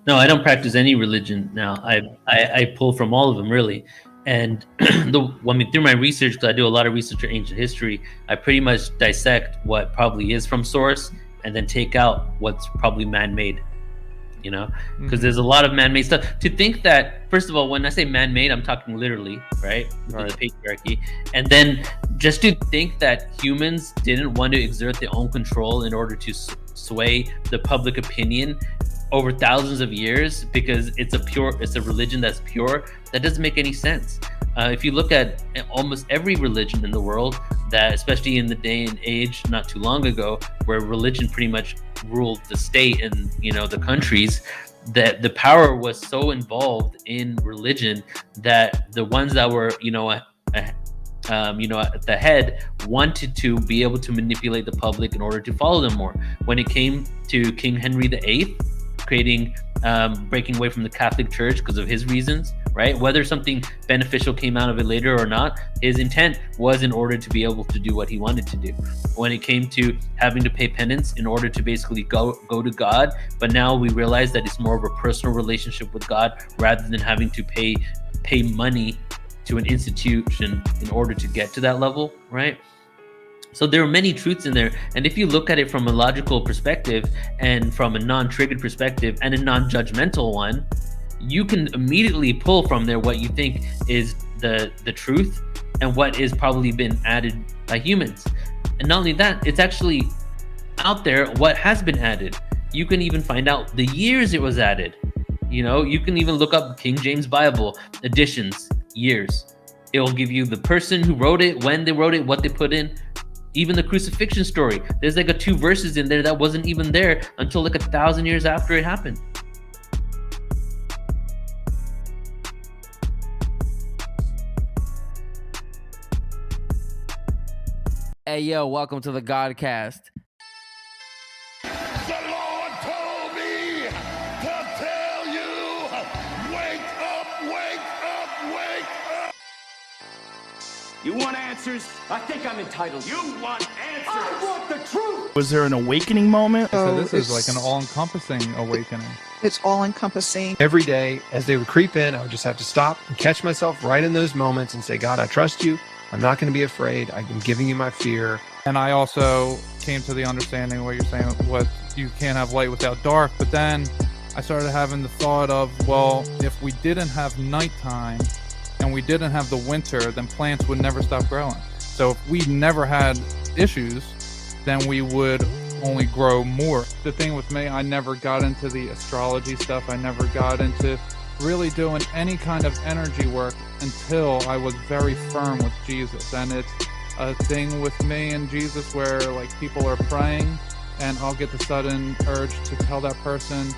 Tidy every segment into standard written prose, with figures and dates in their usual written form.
No, I don't practice any religion now. I pull from all of them really, and through my research, because I do a lot of research in ancient history, I pretty much dissect what probably is from source, and then take out what's probably man-made. Because there's a lot of man-made stuff. To think that, first of all, when I say man-made, I'm talking literally, right? With the patriarchy, and then just to think that humans didn't want to exert their own control in order to sway the public opinion over thousands of years because it's a religion that's pure. That doesn't make any sense. If you look at almost every religion in the world, that especially in the day and age not too long ago, where religion pretty much ruled the state and the countries, that the power was so involved in religion that the ones that were at the head wanted to be able to manipulate the public in order to follow them more. When it came to King Henry VIII breaking away from the Catholic Church because of his reasons, right? Whether something beneficial came out of it later or not, his intent was in order to be able to do what he wanted to do. When it came to having to pay penance in order to basically go to God, but now we realize that it's more of a personal relationship with God rather than having to pay money to an institution in order to get to that level, right? So there are many truths in there, and if you look at it from a logical perspective and from a non-triggered perspective and a non-judgmental one, you can immediately pull from there what you think is the truth and what is probably been added by humans. And not only that, it's actually out there what has been added. You can even find out the years it was added. You can even look up King James Bible editions, years. It will give you the person who wrote it, when they wrote it, what they put in. Even the crucifixion story, there's like 2 verses in there that wasn't even there until like 1,000 years after it happened. Hey yo, welcome to the Godcast. The Lord told me to tell you, wake up, wake up, wake up. You want answers? I think I'm entitled. You want answers? I want the truth! Was there an awakening moment? So this is like an all-encompassing awakening. It's all-encompassing. Every day, as they would creep in, I would just have to stop and catch myself right in those moments and say, God, I trust you. I'm not going to be afraid. I'm giving you my fear. And I also came to the understanding of what you're saying, what you can't have light without dark. But then I started having the thought of, well, if we didn't have nighttime and we didn't have the winter, then plants would never stop growing. So if we never had issues, then we would only grow more. The thing with me, I never got into the astrology stuff. I never got into really doing any kind of energy work until I was very firm with Jesus. And it's a thing with me and Jesus where like people are praying and I'll get the sudden urge to tell that person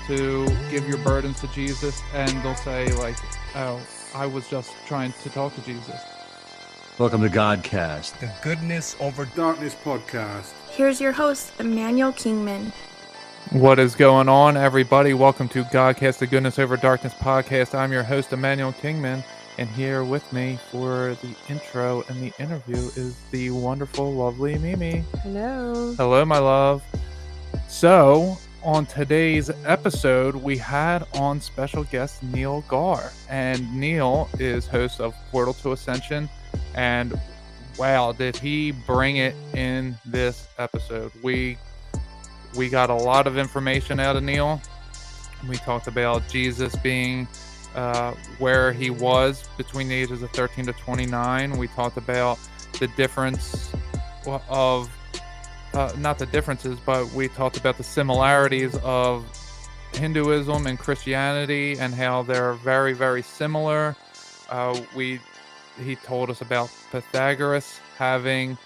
to give your burdens to Jesus, and they'll say like, oh, I was just trying to talk to Jesus. Welcome to Godcast, the Goodness Over Darkness podcast. Here's your host, Emmanuel Kingman. What is going on, everybody? Welcome to Godcast, the Goodness Over Darkness podcast. I'm your host, Emmanuel Kingman, and here with me for the intro and the interview is the wonderful, lovely Mimi. Hello. Hello, my love. So, on today's episode, we had on special guest Neil Gaur, and Neil is host of Portal To Ascension, and wow, did he bring it in this episode. We got a lot of information out of Neil. We talked about Jesus being where he was between the ages of 13 to 29. We talked about the difference of not the differences, but we talked about the similarities of Hinduism and Christianity and how they're very, very similar. He told us about Pythagoras having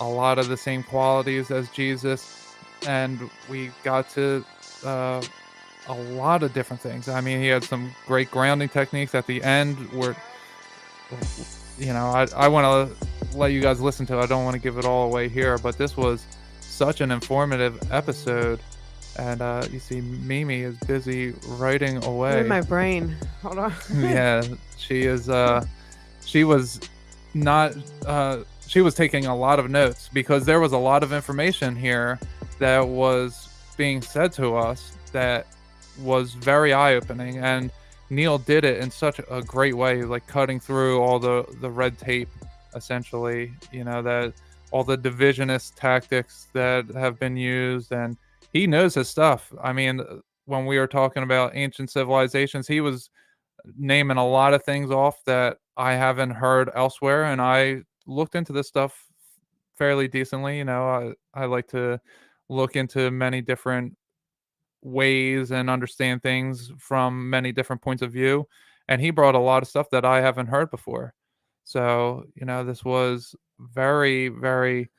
a lot of the same qualities as Jesus, and we got to a lot of different things. I mean, he had some great grounding techniques at the end where, you know, I want to let you guys listen to it. I don't want to give it all away here, but this was such an informative episode. And you see Mimi is busy writing away. In my brain. Hold on. Yeah, she is. She was not. She was taking a lot of notes because there was a lot of information here that was being said to us that was very eye-opening, and Neil did it in such a great way, like cutting through all the red tape, essentially, that all the divisionist tactics that have been used, and he knows his stuff. I mean, when we were talking about ancient civilizations, he was naming a lot of things off that I haven't heard elsewhere, and I looked into this stuff fairly decently. I like to look into many different ways and understand things from many different points of view, and he brought a lot of stuff that I haven't heard before. So, this was very, very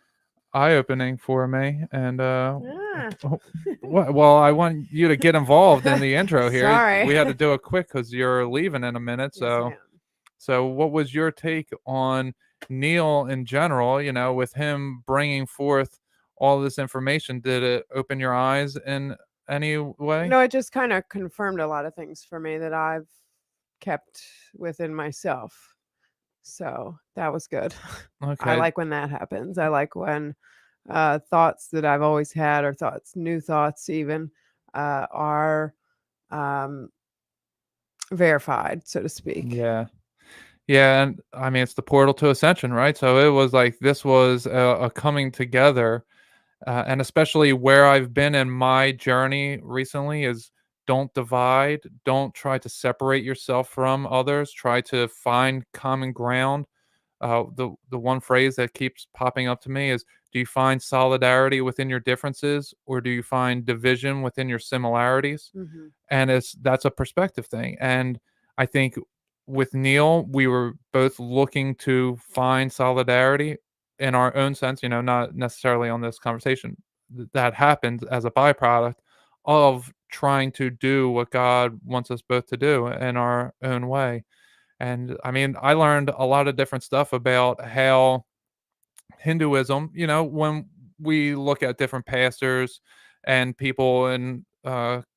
eye-opening for me, and Yeah. well, I want you to get involved in the intro here. Sorry. We had to do it quick because you're leaving in a minute. Yes, I am. So what was your take on Neil in general? With him bringing forth all this information, did it open your eyes in any way? No, it just kind of confirmed a lot of things for me that I've kept within myself. So that was good. Okay. I like when that happens. I like when thoughts that I've always had, or new thoughts even, are verified, so to speak. Yeah. Yeah, and I mean, it's the portal to ascension, right? So it was like this was a coming together, and especially where I've been in my journey recently is don't divide, don't try to separate yourself from others, try to find common ground. The one phrase that keeps popping up to me is, do you find solidarity within your differences, or do you find division within your similarities? Mhm. And that's a perspective thing. And I think with Neil, we were both looking to find solidarity in our own sense, not necessarily on this conversation. That happened as a byproduct of trying to do what God wants us both to do in our own way. And I mean, I learned a lot of different stuff about how Hinduism, when we look at different pastors and people in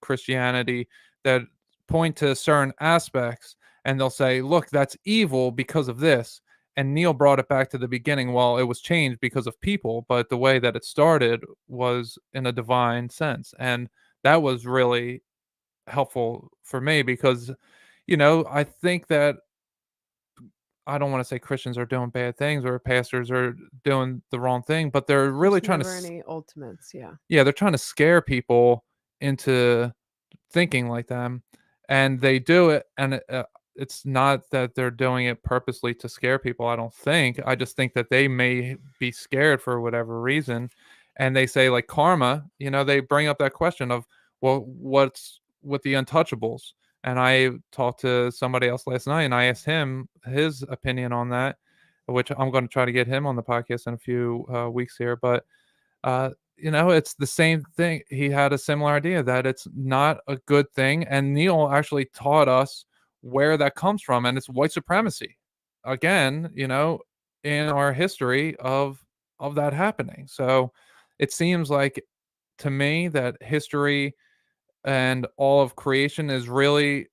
Christianity that point to certain aspects, and they'll say, look, that's evil because of this. And Neil brought it back to the beginning. Well, it was changed because of people, but the way that it started was in a divine sense. And that was really helpful for me because, I think that I don't want to say Christians are doing bad things or pastors are doing the wrong thing, but they're really There's trying to, never any ultimates. Yeah. they're trying to scare people into thinking like them, and they do it, and it's not that they're doing it purposely to scare people. I don't think. I just think that they may be scared for whatever reason, and they say like karma. They bring up that question of, well, what's with the untouchables? And I talked to somebody else last night, and I asked him his opinion on that, which I'm going to try to get him on the podcast in a few weeks here. But it's the same thing. He had a similar idea that it's not a good thing, and Neil actually taught us where that comes from, and it's white supremacy. Again, in our history of that happening. So it seems like to me that history and all of creation is really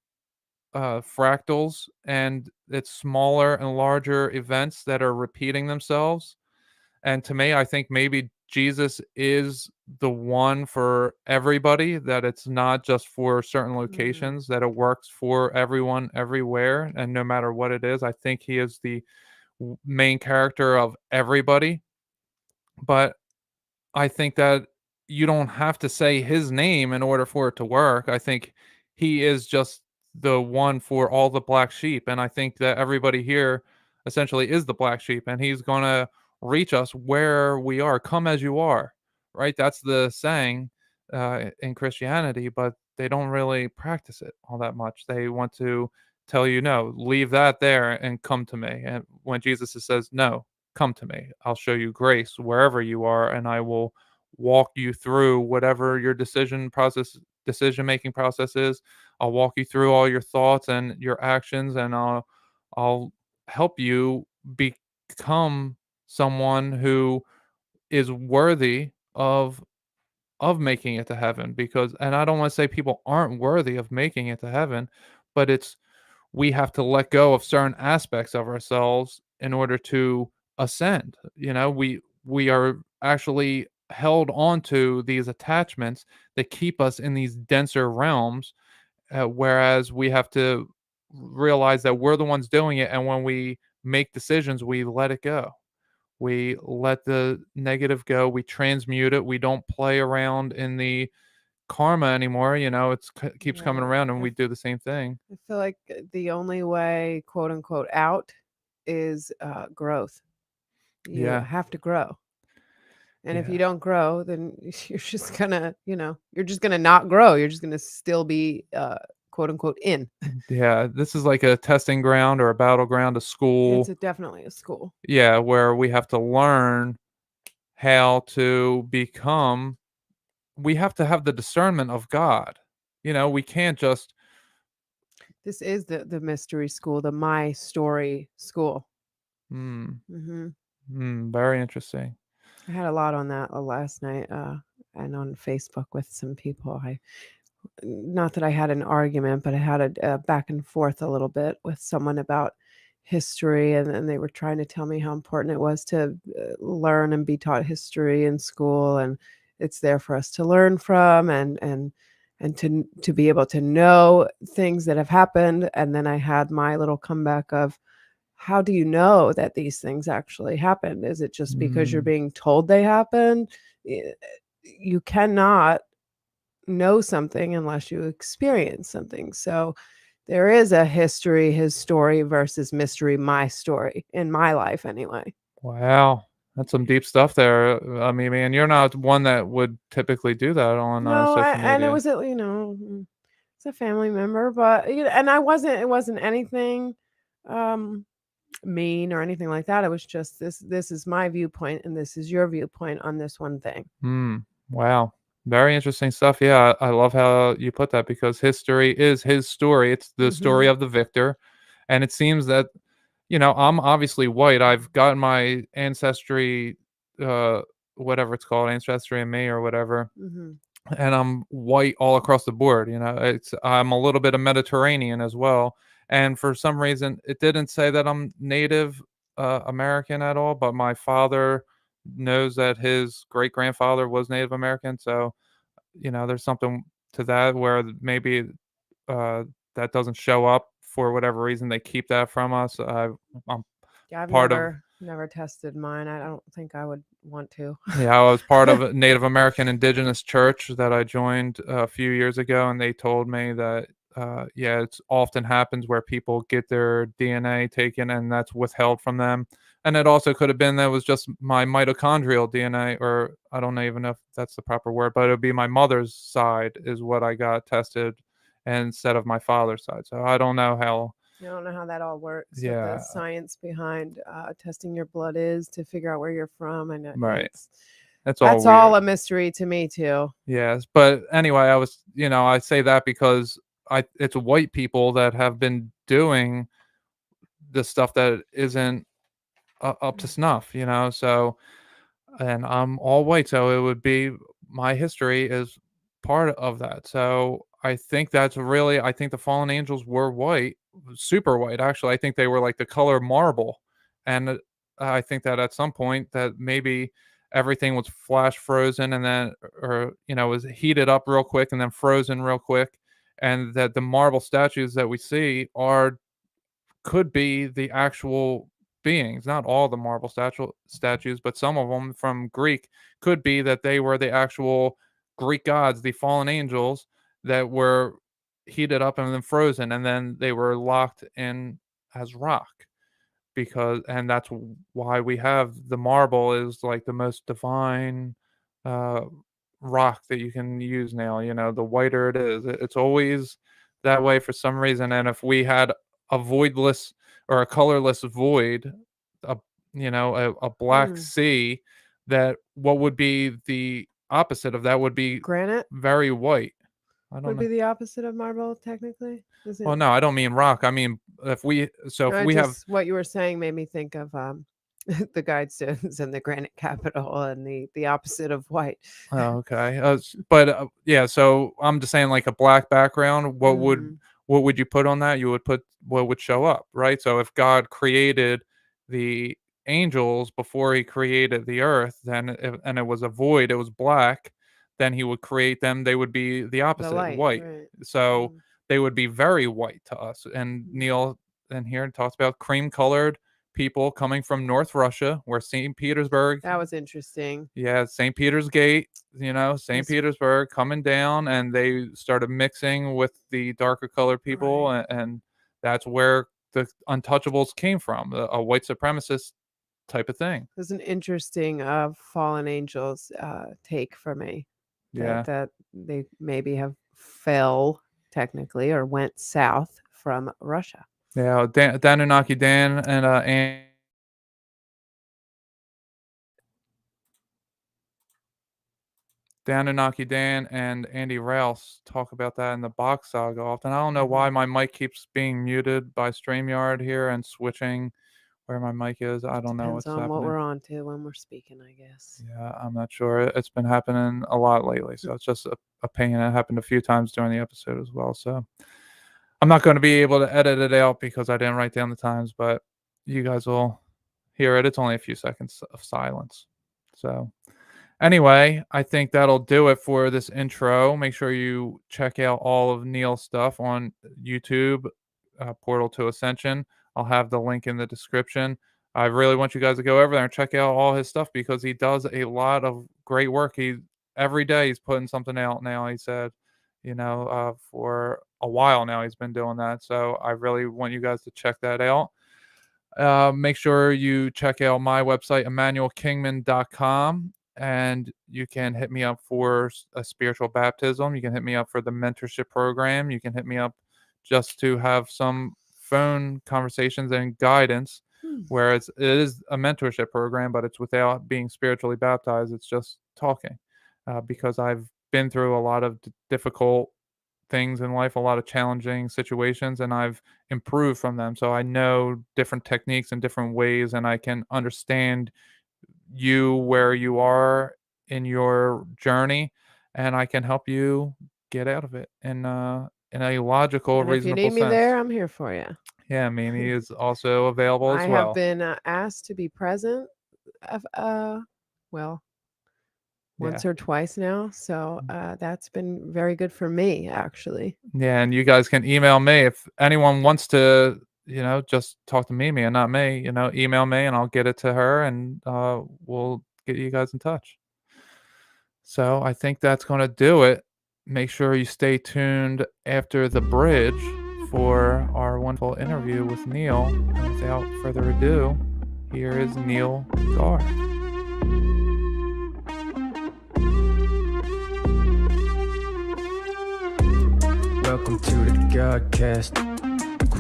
fractals, and it's smaller and larger events that are repeating themselves. And to me, I think maybe Jesus is the one for everybody, that it's not just for certain locations, that it works for everyone everywhere. And no matter what it is, I think he is the main character of everybody. But I think that you don't have to say his name in order for it to work. I think he is just the one for all the black sheep. And I think that everybody here essentially is the black sheep, and he's going to reach us where we are. Come as you are, right? That's the saying in Christianity, but they don't really practice it all that much. They want to tell you, no, leave that there and come to me. And when Jesus says, no, come to me, I'll show you grace wherever you are, and I will walk you through whatever your decision making process is. I'll walk you through all your thoughts and your actions, and I'll help you become someone who is worthy of making it to heaven. Because, and I don't want to say people aren't worthy of making it to heaven, but it's, we have to let go of certain aspects of ourselves in order to ascend. We are actually held onto these attachments that keep us in these denser realms, whereas we have to realize that we're the ones doing it, and when we make decisions, we let it go. We let the negative go. We transmute it. We don't play around in the karma anymore. It keeps coming Right. around, and we do the same thing. I feel like the only way, quote unquote, out is growth. You Yeah. have to grow. And if Yeah. you don't grow, then you're just gonna, you're just gonna not grow. You're just gonna still be, quote unquote, in. Yeah. This is like a testing ground or a battleground, a school. Definitely a school. Yeah, where we have to learn how to become. We have to have the discernment of God. We can't just. This is the mystery school, the my story school. Hmm. Very interesting. I had a lot on that last night, and on Facebook with some people. Not that I had an argument, but I had a back and forth a little bit with someone about history, and they were trying to tell me how important it was to learn and be taught history in school, and it's there for us to learn from, and to be able to know things that have happened. And then I had my little comeback of, how do you know that these things actually happened? Is it just because you're being told they happened? You cannot know something unless you experience something. So there is a history, his story versus mystery, my story in my life anyway. Wow. That's some deep stuff there. I mean, man, you're not one that would typically do that on No, social media. and it was it's a family member, but and it wasn't anything mean or anything like that. It was just this is my viewpoint and this is your viewpoint on this one thing. Wow. Very interesting stuff. Yeah, I love how you put that, because history is his story. It's the story of the victor. And it seems that, I'm obviously white. I've gotten my ancestry, whatever it's called, ancestry in me or whatever. And I'm white all across the board. I'm a little bit of Mediterranean as well. And for some reason, it didn't say that I'm Native American at all, but my father knows that his great grandfather was Native American. So, there's something to that where maybe that doesn't show up for whatever reason. They keep that from us. I'm Yeah, I've part of. never tested mine. I don't think I would want to. Yeah, I was part of a Native American indigenous church that I joined a few years ago, and they told me that yeah, it often happens where people get their DNA taken and that's withheld from them. And it also could have been that was just my mitochondrial DNA, or I don't even know if that's the proper word, but it would be my mother's side is what I got tested instead of my father's side. So I don't know how. I don't know how that all works. Yeah. What the science behind testing your blood is to figure out where you're from, and Right. that's all all weird. a mystery to me too. Yes, but anyway, I say that because it's white people that have been doing the stuff that isn't up to snuff, so, and I'm all white, so it would be, my history is part of that. So I think I think the fallen angels were white, super white, actually. I think they were like the color marble. And I think that at some point that maybe everything was flash frozen and then, or, was heated up real quick and then frozen real quick. And that the marble statues that we see could be the actual beings. Not all the marble statues, but some of them from Greek could be that they were the actual Greek gods, the fallen angels that were heated up and then frozen, and then they were locked in as rock. And that's why we have the marble is like the most divine uh, rock that you can use now. The whiter it is, it's always that way for some reason. And if we had a voidless or a colorless void, a a black sea, that what would be the opposite of that would be Granite very white. I don't would know. be the opposite of marble, technically. Well, no, I don't mean rock. I mean if we have what you were saying made me think of the guidestones and the granite capital and the opposite of white. Oh, okay. But yeah, so I'm just saying, like a black background, what would you put on that? You would put what would show up, right? So if God created the angels before he created the earth, and it was a void, it was black, then he would create them. They would be the opposite, light, white. right. So they would be very white to us. And Neil in here talks about cream-colored people coming from North Russia, where St. Petersburg. That was interesting. Yeah, St. Peter's Gate, St. Yes. Petersburg coming down, and they started mixing with the darker colored people, and that's where the untouchables came from, a white supremacist type of thing. There's an interesting fallen angels take for me. Yeah. That they maybe have fell technically or went south from Russia. Yeah, Anunnaki Dan and Anunnaki Dan and Andy Rouse talk about that in the Box Saga often. I don't know why my mic keeps being muted by StreamYard here and switching where my mic is. I don't know Depends what's on happening. what we're on to when we're speaking, I guess. Yeah, I'm not sure. It's been happening a lot lately, so it's just a pain. It happened a few times during the episode as well. So I'm not going to be able to edit it out because I didn't write down the times, but you guys will hear it. It's only a few seconds of silence. So anyway, I think that'll do it for this intro. Make sure you check out all of Neil's stuff on YouTube, Portal to Ascension. I'll have the link in the description. I really want you guys to go over there and check out all his stuff because he does a lot of great work. Every day he's putting something out now. He said, for a while now he's been doing that. So I really want you guys to check that out. Make sure you check out my website, emmanuelkingman.com. And you can hit me up for a spiritual baptism. You can hit me up for the mentorship program. You can hit me up just to have some phone conversations and guidance, where it is a mentorship program, but it's without being spiritually baptized. It's just talking, because I've been through a lot of difficult things in life, a lot of challenging situations, and I've improved from them. So I know different techniques and different ways, and I can understand you where you are in your journey, and I can help you get out of it in a logical, And if you reasonable need me sense. there, I'm here for you. Yeah, Mimi is also available as I well. have been asked to be present, once or twice now. So that's been very good for me, actually. Yeah, and you guys can email me if anyone wants to, just talk to Mimi and not me. Email me and I'll get it to her, and we'll get you guys in touch. So I think that's going to do it. Make sure you stay tuned after the bridge for our wonderful interview with Neil. And without further ado, here is Neil Gaur. Welcome to the Godcast.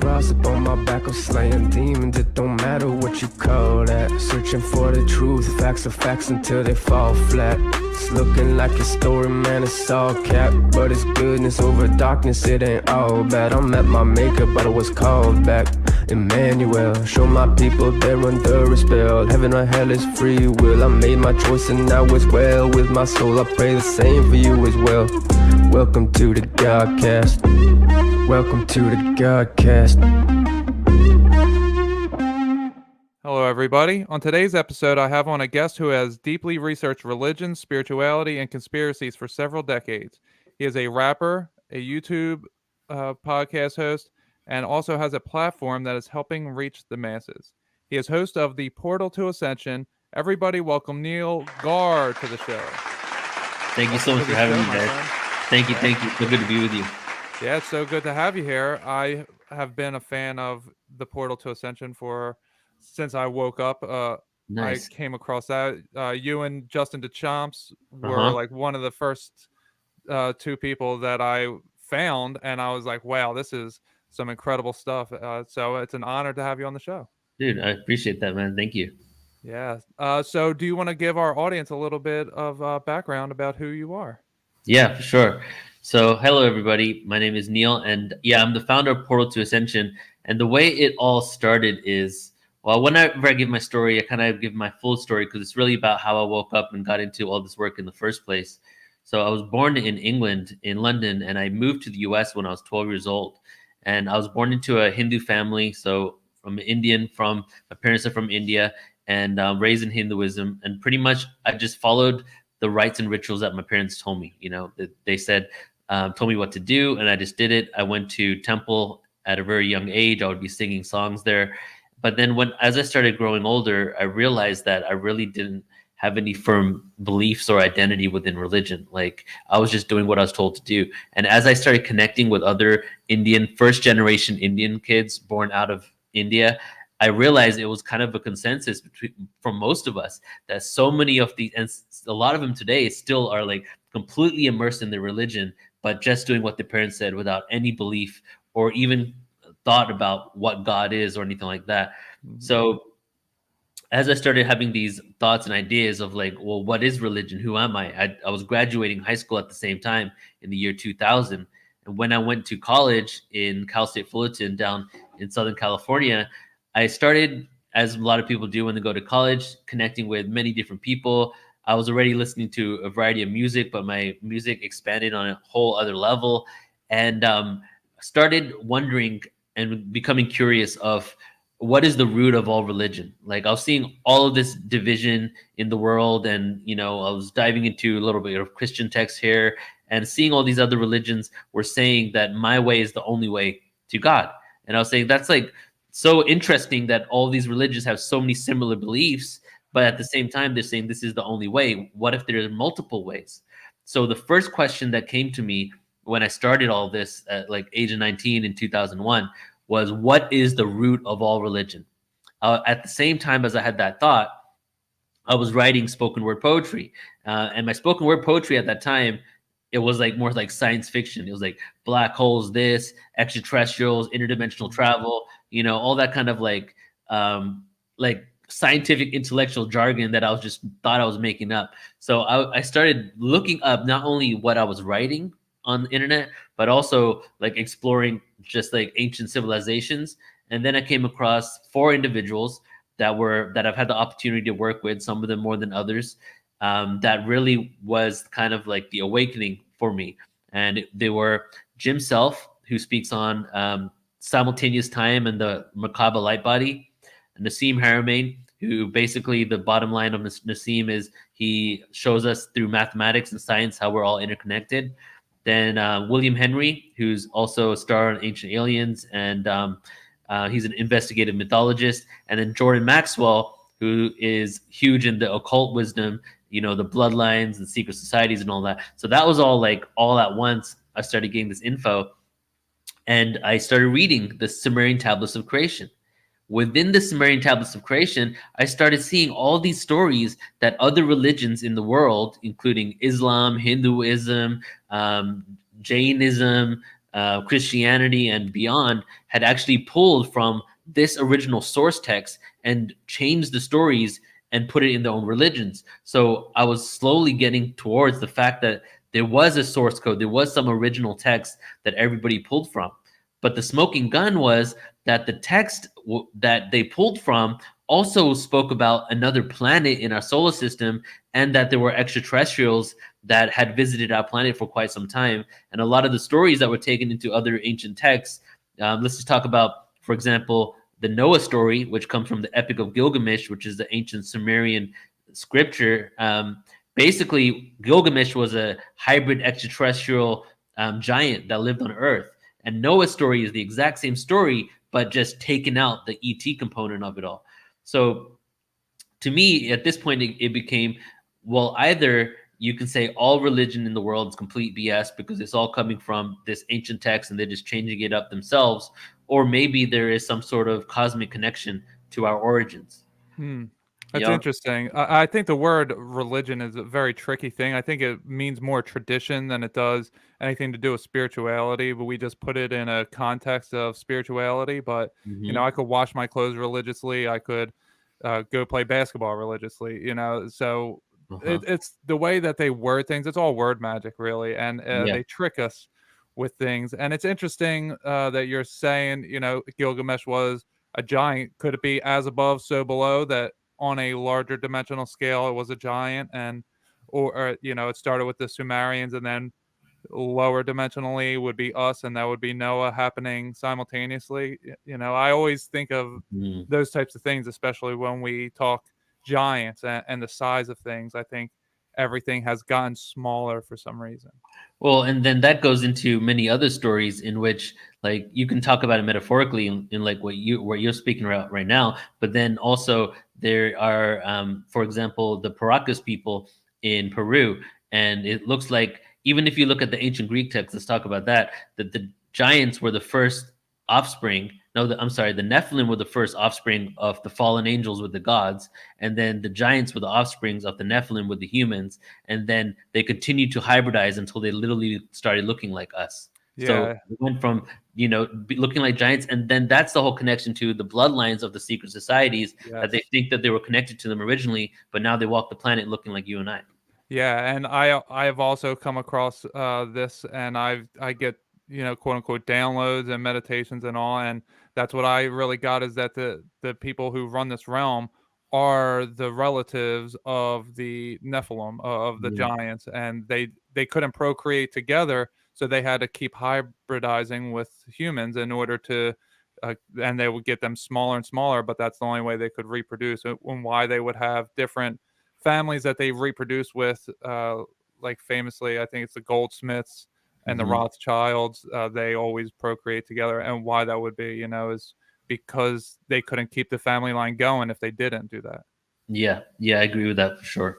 Cross up on my back, I'm slaying demons. It don't matter what you call that. Searching for the truth, facts are facts until they fall flat. It's looking like a story, man, it's all cap. But it's goodness over darkness, it ain't all bad. I'm at my maker, but I was called back. Emmanuel, show my people they're under a spell. Heaven or hell is free will. I made my choice and now it's well with my soul. I pray the same for you as well. Welcome to the Godcast. Welcome to the Godcast. Hello, everybody. On today's episode, I have on a guest who has deeply researched religion, spirituality, and conspiracies for several decades. He is a rapper, a YouTube podcast host, and also has a platform that is helping reach the masses. He is host of the Portal to Ascension. Everybody welcome Neil Gaur to the show. Thank you so much for having me, guys. Thank you. So good to be with you. Yeah, it's so good to have you here. I have been a fan of the Portal to Ascension since I woke up. Nice. I came across that. You and Justin DeChamps were like one of the first two people that I found, and I was like, wow, this is some incredible stuff. So it's an honor to have you on the show. Dude, I appreciate that, man. Thank you. Yeah. So do you want to give our audience a little bit of background about who you are? Yeah, for sure. So hello, everybody. My name is Neil, and I'm the founder of Portal to Ascension. And the way it all started is, well, whenever I give my story, I kind of give my full story because it's really about how I woke up and got into all this work in the first place. So I was born in England, in London, and I moved to the US when I was 12 years old. And I was born into a Hindu family. So my parents are from India. and raised in Hinduism. And pretty much I just followed the rites and rituals that my parents told me. They said, told me what to do, and I just did it. I went to temple at a very young age. I would be singing songs there. But then as I started growing older, I realized that I really didn't have any firm beliefs or identity within religion. Like, I was just doing what I was told to do. And as I started connecting with other first generation Indian kids born out of India, I realized it was kind of a consensus for most of us that so many of and a lot of them today still are like completely immersed in their religion, but just doing what their parents said without any belief or even thought about what God is or anything like that. So as I started having these thoughts and ideas of like, well, what is religion? Who am I? I was graduating high school at the same time in the year 2000. And when I went to college in Cal State Fullerton down in Southern California, I started, as a lot of people do when they go to college, connecting with many different people. I was already listening to a variety of music, but my music expanded on a whole other level, and started wondering and becoming curious of what is the root of all religion. Like, I was seeing all of this division in the world, and I was diving into a little bit of Christian text here and seeing all these other religions were saying that my way is the only way to God. And I was saying, that's like so interesting that all these religions have so many similar beliefs, but at the same time they're saying this is the only way. What if there are multiple ways? So the first question that came to me when I started all this at like age of 19 in 2001 was, what is the root of all religion? At the same time as I had that thought, I was writing spoken word poetry. And my spoken word poetry at that time, it was like more like science fiction. It was like black holes, this, extraterrestrials, interdimensional travel, all that kind of like scientific intellectual jargon that I was just thought I was making up. So I started looking up not only what I was writing on the internet, but also like exploring just like ancient civilizations. And then I came across 4 individuals that I've had the opportunity to work with, some of them more than others, that really was kind of like the awakening for me. And they were Jim Self, who speaks on simultaneous time and the Merkaba light body, and Naseem Haramein, who basically the bottom line of Naseem is he shows us through mathematics and science how we're all interconnected. Then William Henry, who's also a star on Ancient Aliens, and he's an investigative mythologist. And then Jordan Maxwell, who is huge in the occult wisdom, the bloodlines and secret societies and all that. So that was all like all at once. I started getting this info, and I started reading the Sumerian Tablets of Creation. Within the Sumerian Tablets of Creation, I started seeing all these stories that other religions in the world, including Islam, Hinduism, Jainism, Christianity, and beyond, had actually pulled from this original source text and changed the stories and put it in their own religions. So I was slowly getting towards the fact that there was a source code, there was some original text that everybody pulled from. But the smoking gun was that the text that they pulled from also spoke about another planet in our solar system, and that there were extraterrestrials that had visited our planet for quite some time. And a lot of the stories that were taken into other ancient texts, let's just talk about, for example, the Noah story, which comes from the Epic of Gilgamesh, which is the ancient Sumerian scripture. Basically, Gilgamesh was a hybrid extraterrestrial giant that lived on Earth. And Noah's story is the exact same story, but just taken out the ET component of it all. So to me, at this point, it became, well, either you can say all religion in the world is complete BS because it's all coming from this ancient text and they're just changing it up themselves, or maybe there is some sort of cosmic connection to our origins. That's interesting. I think the word religion is a very tricky thing. I think it means more tradition than it does anything to do with spirituality, but we just put it in a context of spirituality. But, I could wash my clothes religiously. I could go play basketball religiously, so it's the way that they word things. It's all word magic, really. And they trick us with things. And it's interesting that you're saying, Gilgamesh was a giant. Could it be as above, so below, that on a larger dimensional scale it was a giant, and or it started with the Sumerians, and then lower dimensionally would be us, and that would be Noah happening simultaneously? I always think of those types of things, especially when we talk giants and the size of things. I think everything has gotten smaller for some reason. Well, and then that goes into many other stories in which, like, you can talk about it metaphorically in like what you're speaking about right now, but then also there are, for example, the Paracas people in Peru, and it looks like, even if you look at the ancient Greek text, let's talk about that. That the giants were the first offspring. No, I'm sorry, the Nephilim were the first offspring of the fallen angels with the gods, and then the giants were the offsprings of the Nephilim with the humans, and then they continued to hybridize until they literally started looking like us. So Yeah. we went from, looking like giants, and then that's the whole connection to the bloodlines of the secret societies, that they Yes. think that they were connected to them originally, but now they walk the planet looking like you and I. Yeah, and I have also come across this, and I get, quote unquote, downloads and meditations and all, and that's what I really got, is that the people who run this realm are the relatives of the Nephilim, of the Yeah. giants, and they couldn't procreate together, so they had to keep hybridizing with humans in order to, and they would get them smaller and smaller, but that's the only way they could reproduce, and why they would have different families that they reproduce with, like famously, I think it's the Goldsmiths and the Mhm. Rothschilds. They always procreate together, and why that would be, is because they couldn't keep the family line going if they didn't do that. Yeah, I agree with that for sure.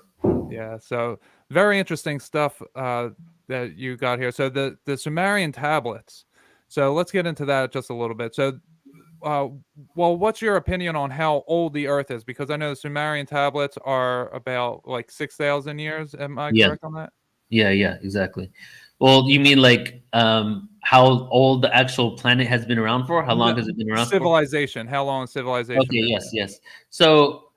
Yeah, so very interesting stuff that you got here. So the Sumerian tablets. So let's get into that just a little bit. So well, what's your opinion on how old the Earth is? Because I know the Sumerian tablets are about like 6,000 years. Am I Yeah. correct on that? Yeah, exactly. Well, you mean like, how old the actual planet has been around for? How long has it been around for? Civilization. How long has civilization Okay, been? yes. So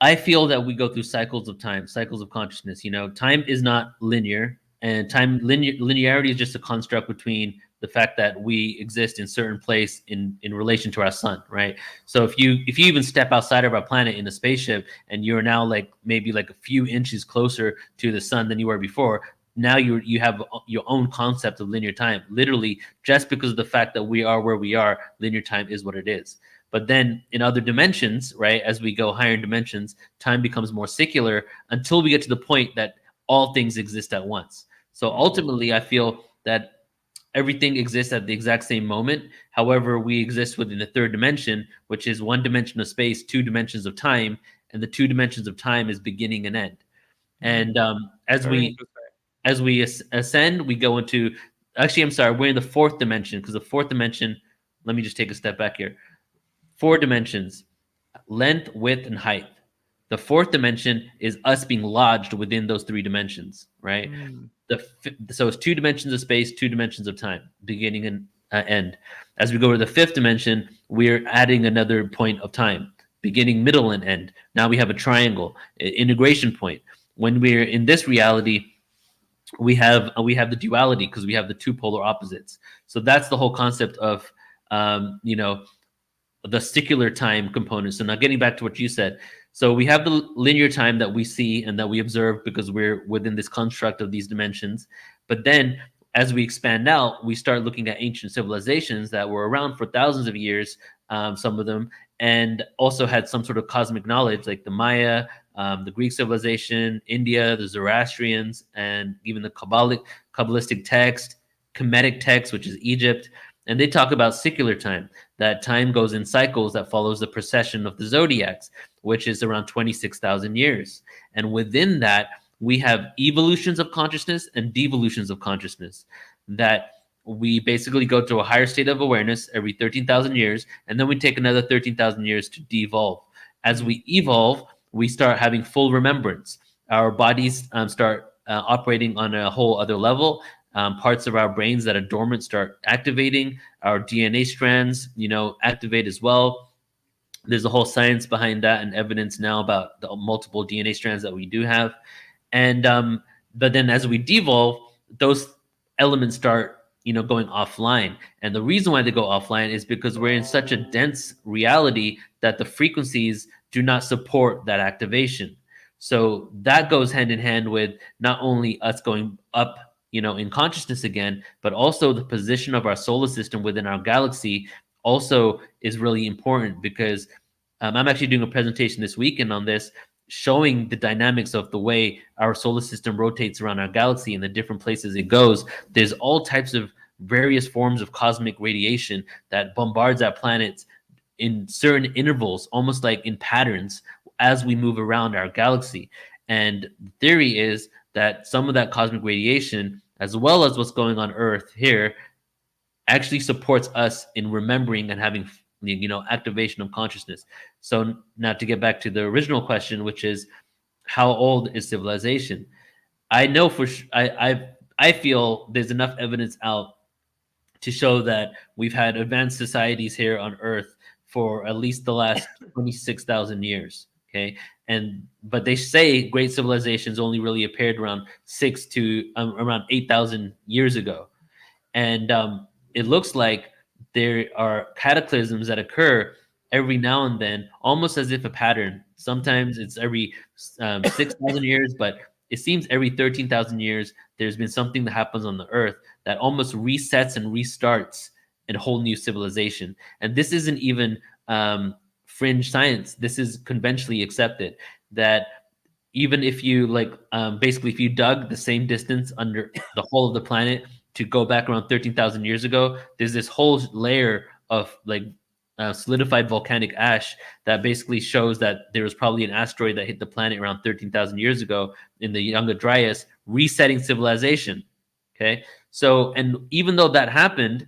I feel that we go through cycles of time, cycles of consciousness. Time is not linear, and linearity is just a construct between the fact that we exist in certain place in relation to our sun, right? So if you even step outside of our planet in a spaceship, and you're now like maybe like a few inches closer to the sun than you were before, now you have your own concept of linear time. Literally, just because of the fact that we are where we are, linear time is what it is. But then in other dimensions, right, as we go higher in dimensions, time becomes more secular until we get to the point that all things exist at once. So ultimately, I feel that everything exists at the exact same moment. However, we exist within a third dimension, which is one dimension of space, two dimensions of time, and the two dimensions of time is beginning and end. And as Very we ascend, we go into, actually, I'm sorry, we're in the fourth dimension, because the fourth dimension, let me just take a step back here. 4 dimensions: length, width, and height. The fourth dimension is us being lodged within those 3 dimensions, right? So it's 2 dimensions of space, 2 dimensions of time, beginning and end. As we go to the 5th dimension, we're adding another point of time, beginning, middle, and end. Now we have a triangle, integration point. When we're in this reality, we have the duality, because we have the 2 polar opposites. So that's the whole concept of, the secular time component. So now getting back to what you said. So we have the linear time that we see and that we observe because we're within this construct of these dimensions. But then as we expand out, we start looking at ancient civilizations that were around for thousands of years, some of them, and also had some sort of cosmic knowledge, like the Maya, the Greek civilization, India, the Zoroastrians, and even the Kabbalistic text, Kemetic text, which is Egypt. And they talk about secular time, that time goes in cycles that follows the precession of the zodiacs, which is around 26,000 years. And within that, we have evolutions of consciousness and devolutions of consciousness, that we basically go to a higher state of awareness every 13,000 years, and then we take another 13,000 years to devolve. As we evolve, we start having full remembrance. Our bodies start operating on a whole other level. Parts of our brains that are dormant start activating. Our DNA strands, activate as well. There's a whole science behind that and evidence now about the multiple DNA strands that we do have. And but then as we devolve, those elements start, going offline. And the reason why they go offline is because we're in such a dense reality that the frequencies do not support that activation. So that goes hand in hand with not only us going up, in consciousness again, but also the position of our solar system within our galaxy also is really important, because I'm actually doing a presentation this weekend on this, showing the dynamics of the way our solar system rotates around our galaxy and the different places it goes. There's all types of various forms of cosmic radiation that bombards our planets in certain intervals, almost like in patterns, as we move around our galaxy. And the theory is that some of that cosmic radiation, as well as what's going on Earth here, actually supports us in remembering and having, activation of consciousness. So now to get back to the original question, which is, how old is civilization? I know I feel there's enough evidence out to show that we've had advanced societies here on Earth for at least the last 26,000 years. Okay, but they say great civilizations only really appeared around 8,000 years ago, and it looks like there are cataclysms that occur every now and then, almost as if a pattern. Sometimes it's every 6,000 years, but it seems every 13,000 years there's been something that happens on the Earth that almost resets and restarts a whole new civilization. And this isn't even fringe science. This is conventionally accepted, that even if you basically if you dug the same distance under the whole of the planet to go back around 13,000 years ago, there's this whole layer of solidified volcanic ash that basically shows that there was probably an asteroid that hit the planet around 13,000 years ago in the Younger Dryas, resetting civilization. Okay, so, and even though that happened,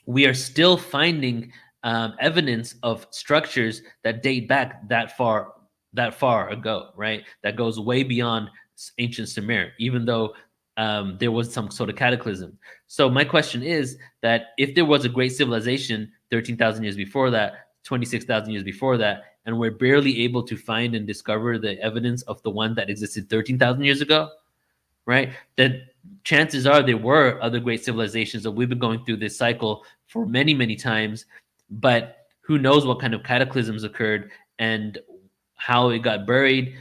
we are still finding evidence of structures that date back that far ago, right? That goes way beyond ancient Sumer, even though there was some sort of cataclysm. So my question is that if there was a great civilization 13,000 years before that, 26,000 years before that, and we're barely able to find and discover the evidence of the one that existed 13,000 years ago, right? That chances are there were other great civilizations that we've been going through this cycle for many, many times, but who knows what kind of cataclysms occurred and how it got buried,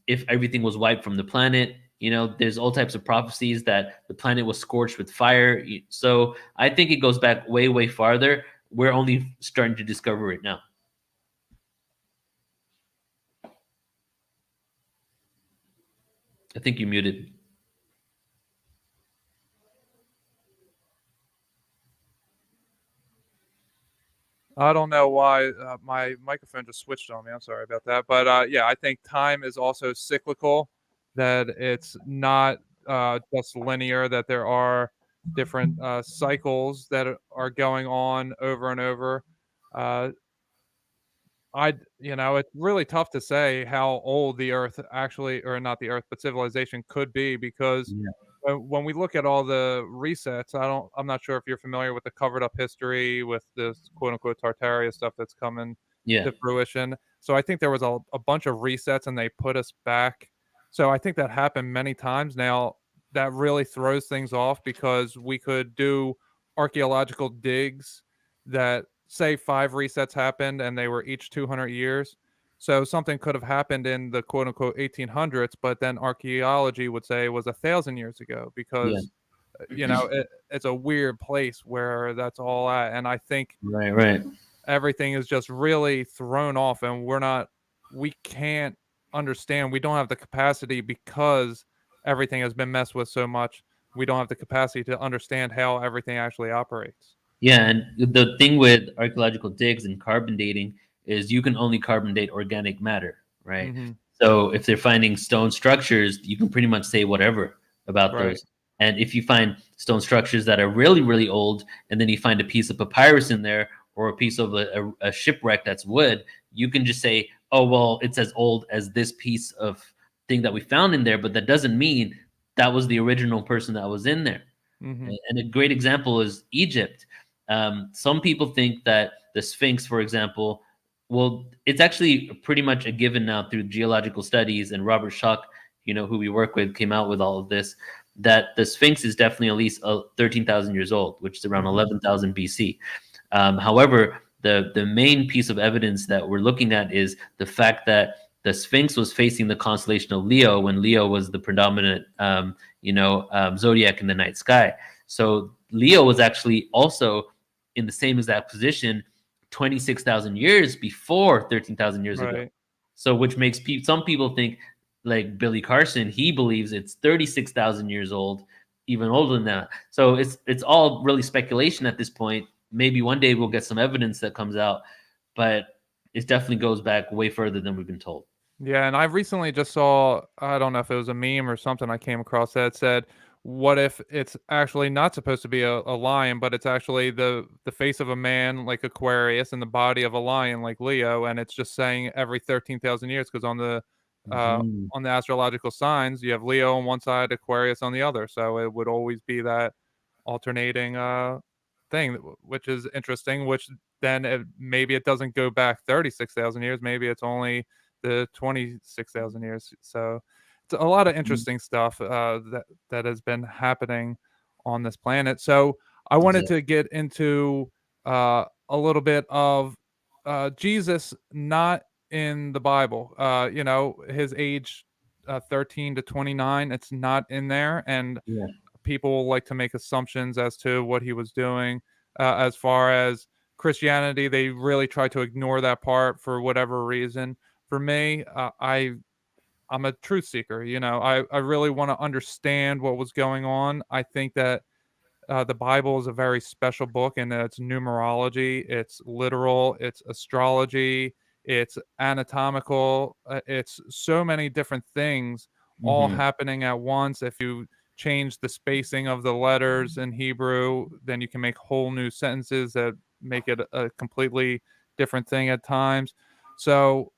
if everything was wiped from the planet. There's all types of prophecies that the planet was scorched with fire. So I think it goes back way, way farther. We're only starting to discover it now. I think you muted. I don't know why my microphone just switched on me. I'm sorry about that. But yeah, I think time is also cyclical, that it's not just linear, that there are different cycles that are going on over and over. It's really tough to say how old the Earth actually, or not the Earth, but civilization could be, because when we look at all the resets, I'm not sure if you're familiar with the covered up history with this quote unquote Tartaria stuff that's coming to fruition. So I think there was a bunch of resets and they put us back. So I think that happened many times. Now that really throws things off, because we could do archaeological digs that say 5 resets happened and they were each 200 years. So something could have happened in the quote unquote 1800s, but then archaeology would say it was 1,000 years ago, because it's a weird place where that's all at. And I think everything is just really thrown off, and we can't understand. We don't have the capacity, because everything has been messed with so much. We don't have the capacity to understand how everything actually operates. Yeah, and the thing with archaeological digs and carbon dating is you can only carbon date organic matter, right? Mm-hmm. So if they're finding stone structures, you can pretty much say whatever about those. And if you find stone structures that are really, really old, and then you find a piece of papyrus in there, or a piece of a shipwreck that's wood, you can just say, oh, well, it's as old as this piece of thing that we found in there, but that doesn't mean that was the original person that was in there. Mm-hmm. And a great example is Egypt. Some people think that the Sphinx, for example, well, it's actually pretty much a given now through geological studies, and Robert Schoch, who we work with, came out with all of this, that the Sphinx is definitely at least 13,000 years old, which is around 11,000 BC. However, the main piece of evidence that we're looking at is the fact that the Sphinx was facing the constellation of Leo when Leo was the predominant, zodiac in the night sky. So Leo was actually also in the same exact position 26,000 years before 13,000 years ago. Right. So which makes some people think, like Billy Carson, he believes it's 36,000 years old, even older than that. So it's all really speculation at this point. Maybe one day we'll get some evidence that comes out, but it definitely goes back way further than we've been told. Yeah, and I recently just saw, I don't know if it was a meme or something I came across that said, what if it's actually not supposed to be a lion, but it's actually the face of a man like Aquarius and the body of a lion like Leo, and it's just saying every 13,000 years, because on the astrological signs you have Leo on one side, Aquarius on the other, so it would always be that alternating thing, which is interesting. Which then maybe it doesn't go back 36,000 years, maybe it's only the 26,000 years. So it's a lot of interesting stuff that has been happening on this planet. So I wanted to get into a little bit of Jesus not in the Bible. His age 13 to 29, it's not in there, and people like to make assumptions as to what he was doing. As far as Christianity, they really try to ignore that part for whatever reason. For me, I'm a truth seeker. I really want to understand what was going on. I think that the Bible is a very special book, and it's numerology, it's literal, it's astrology, it's anatomical, it's so many different things all happening at once. If you change the spacing of the letters in Hebrew, then you can make whole new sentences that make it a completely different thing at times. So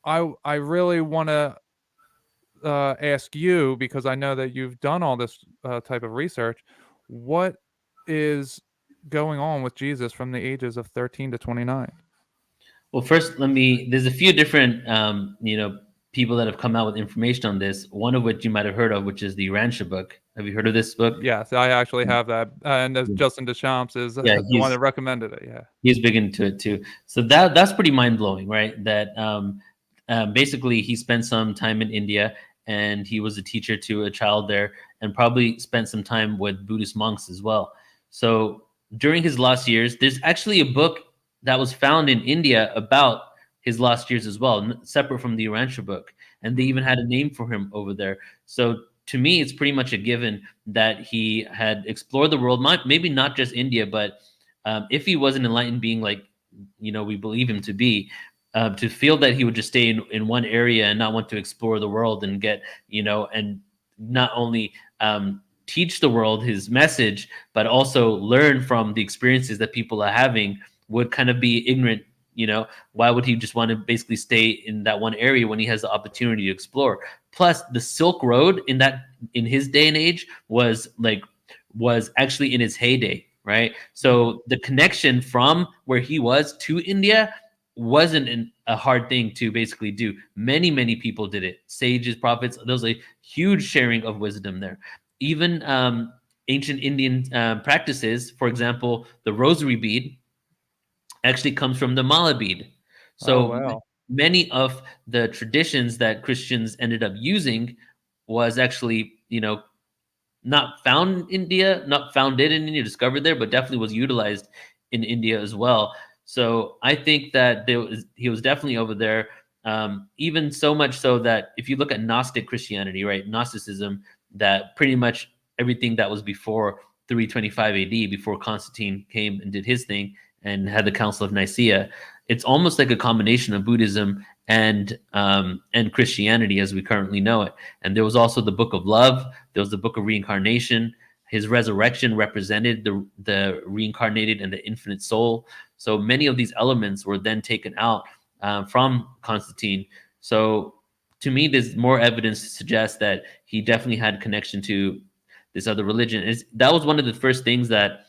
I really want to ask you, because I know that you've done all this type of research, what is going on with Jesus from the ages of 13 to 29? Well, first, there's a few different, people that have come out with information on this, one of which you might have heard of, which is the Urantia book. Have you heard of this book? Yes, I actually have that. And Justin Deschamps is the one that recommended it. Yeah. He's big into it too. So that's pretty mind-blowing, right? That basically he spent some time in India, and he was a teacher to a child there, and probably spent some time with Buddhist monks as well. So during his last years, there's actually a book that was found in India about his last years as well, separate from the Urantia book. And they even had a name for him over there. So to me, it's pretty much a given that he had explored the world, maybe not just India, but if he was an enlightened being like, we believe him to be, to feel that he would just stay in one area and not want to explore the world and get, and not only teach the world his message, but also learn from the experiences that people are having, would kind of be ignorant. Why would he just want to basically stay in that one area when he has the opportunity to explore? Plus, the Silk Road in his day and age was actually in its heyday, right? So the connection from where he was to India wasn't a hard thing to basically do. Many, many people did it. Sages, prophets, there was a huge sharing of wisdom there. Even ancient Indian practices, for example, the rosary bead actually comes from the mala bead. So many of the traditions that Christians ended up using was actually, not founded in India, discovered there, but definitely was utilized in India as well. So I think that he was definitely over there, even so much so that if you look at Gnostic Christianity, right, Gnosticism, that pretty much everything that was before 325 AD, before Constantine came and did his thing and had the Council of Nicaea, it's almost like a combination of Buddhism and Christianity as we currently know it. And there was also the Book of Love. There was the Book of Reincarnation. His resurrection represented the reincarnated and the infinite soul. So many of these elements were then taken out from Constantine. So to me, there's more evidence to suggest that he definitely had connection to this other religion. That was one of the first things that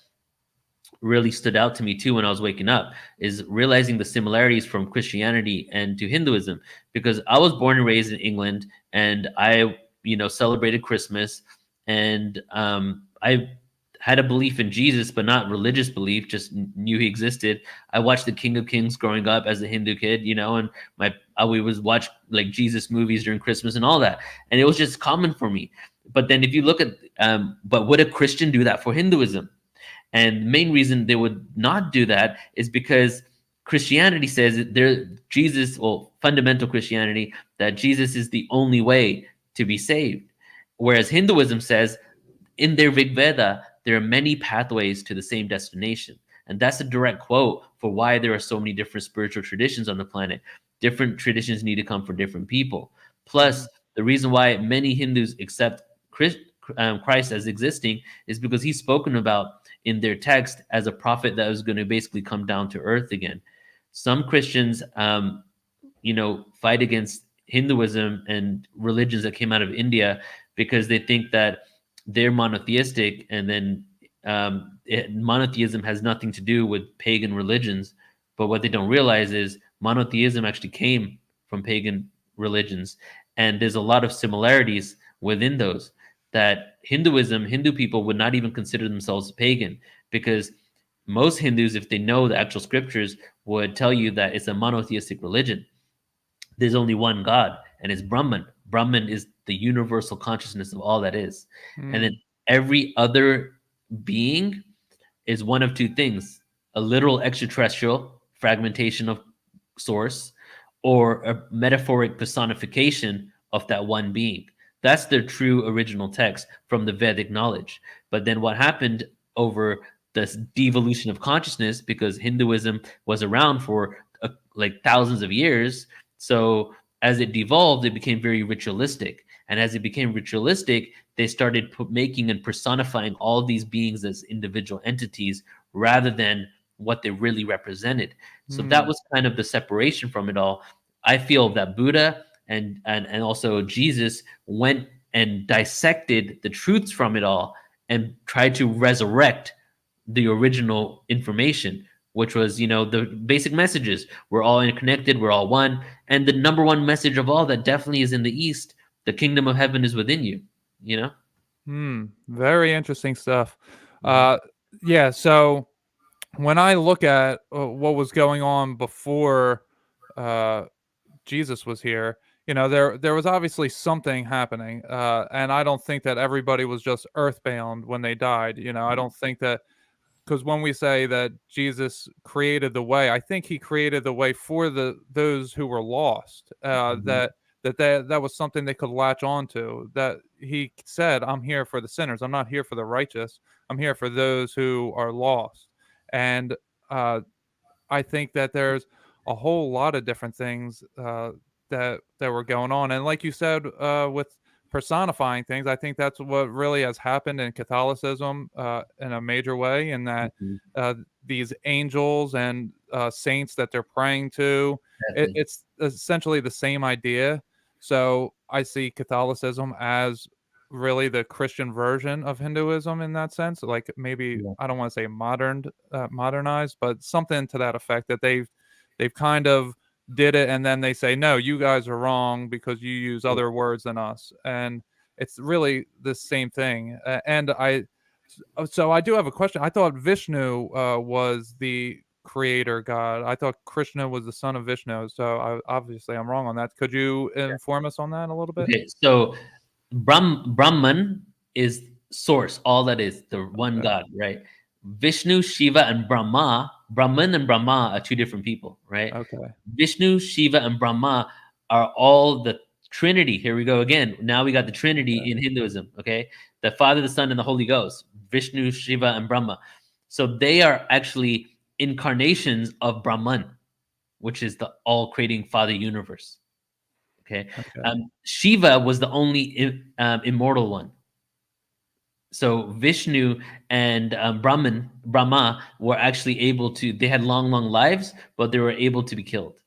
really stood out to me too when I was waking up, is realizing the similarities from Christianity and to Hinduism, because I was born and raised in England, and I celebrated Christmas, and I had a belief in Jesus, but not religious belief, just knew he existed. I watched The King of Kings growing up as a Hindu kid, and I would watch like Jesus movies during Christmas and all that, and it was just common for me. But then if you look at but would a Christian do that for Hinduism? And the main reason they would not do that is because Christianity says that fundamental Christianity, that Jesus is the only way to be saved. Whereas Hinduism says in their Rig Veda, there are many pathways to the same destination. And that's a direct quote for why there are so many different spiritual traditions on the planet. Different traditions need to come from different people. Plus, the reason why many Hindus accept Christ as existing is because he's spoken about in their text as a prophet that was going to basically come down to earth again. Some Christians, fight against Hinduism and religions that came out of India because they think that they're monotheistic, and then monotheism has nothing to do with pagan religions. But what they don't realize is monotheism actually came from pagan religions, and there's a lot of similarities within those. That Hindu people would not even consider themselves pagan, because most Hindus, if they know the actual scriptures, would tell you that it's a monotheistic religion. There's only one God, and it's Brahman. Brahman is the universal consciousness of all that is. And then every other being is one of two things: a literal extraterrestrial fragmentation of source, or a metaphoric personification of that one being. That's their true original text from the Vedic knowledge. But then what happened over this devolution of consciousness, because Hinduism was around for like thousands of years, so as it devolved, it became very ritualistic. And as it became ritualistic, they started making and personifying all these beings as individual entities rather than what they really represented. So that was kind of the separation from it all. I feel that Buddha and also Jesus went and dissected the truths from it all and tried to resurrect the original information, which was, the basic messages. We're all interconnected. We're all one. And the number one message of all that definitely is in the East: the kingdom of heaven is within you, Very interesting stuff. Yeah. So when I look at what was going on before Jesus was here, there was obviously something happening. And I don't think that everybody was just earthbound when they died. I don't think that, because when we say that Jesus created the way, I think he created the way for those who were lost. That was something they could latch onto. That he said, "I'm here for the sinners. I'm not here for the righteous. I'm here for those who are lost." And I think that there's a whole lot of different things that were going on. And like you said, with personifying things, I think that's what really has happened in Catholicism in a major way, in that these angels and saints that they're praying to, it's essentially the same idea. So I see Catholicism as really the Christian version of Hinduism in that sense. Like maybe, I don't want to say modernized, but something to that effect, that they've kind of did it, and then they say, no, you guys are wrong because you use other words than us. And it's really the same thing. So I do have a question. I thought Vishnu was the creator god. I thought Krishna was the son of Vishnu. So obviously I'm wrong on that. Could you inform us on that a little bit? Okay, so Brahman is source, all that is, the one God, right? Vishnu, Shiva, and Brahma. Brahman and Brahma are two different people, right? Okay. Vishnu, Shiva, and Brahma are all the Trinity. Here we go again. Now we got the Trinity in Hinduism, okay? The Father, the Son, and the Holy Ghost. Vishnu, Shiva, and Brahma. So they are actually incarnations of Brahman, which is the all-creating Father universe. Okay. Shiva was the only immortal one. So Vishnu and Brahma were actually able to, they had long lives, but they were able to be killed.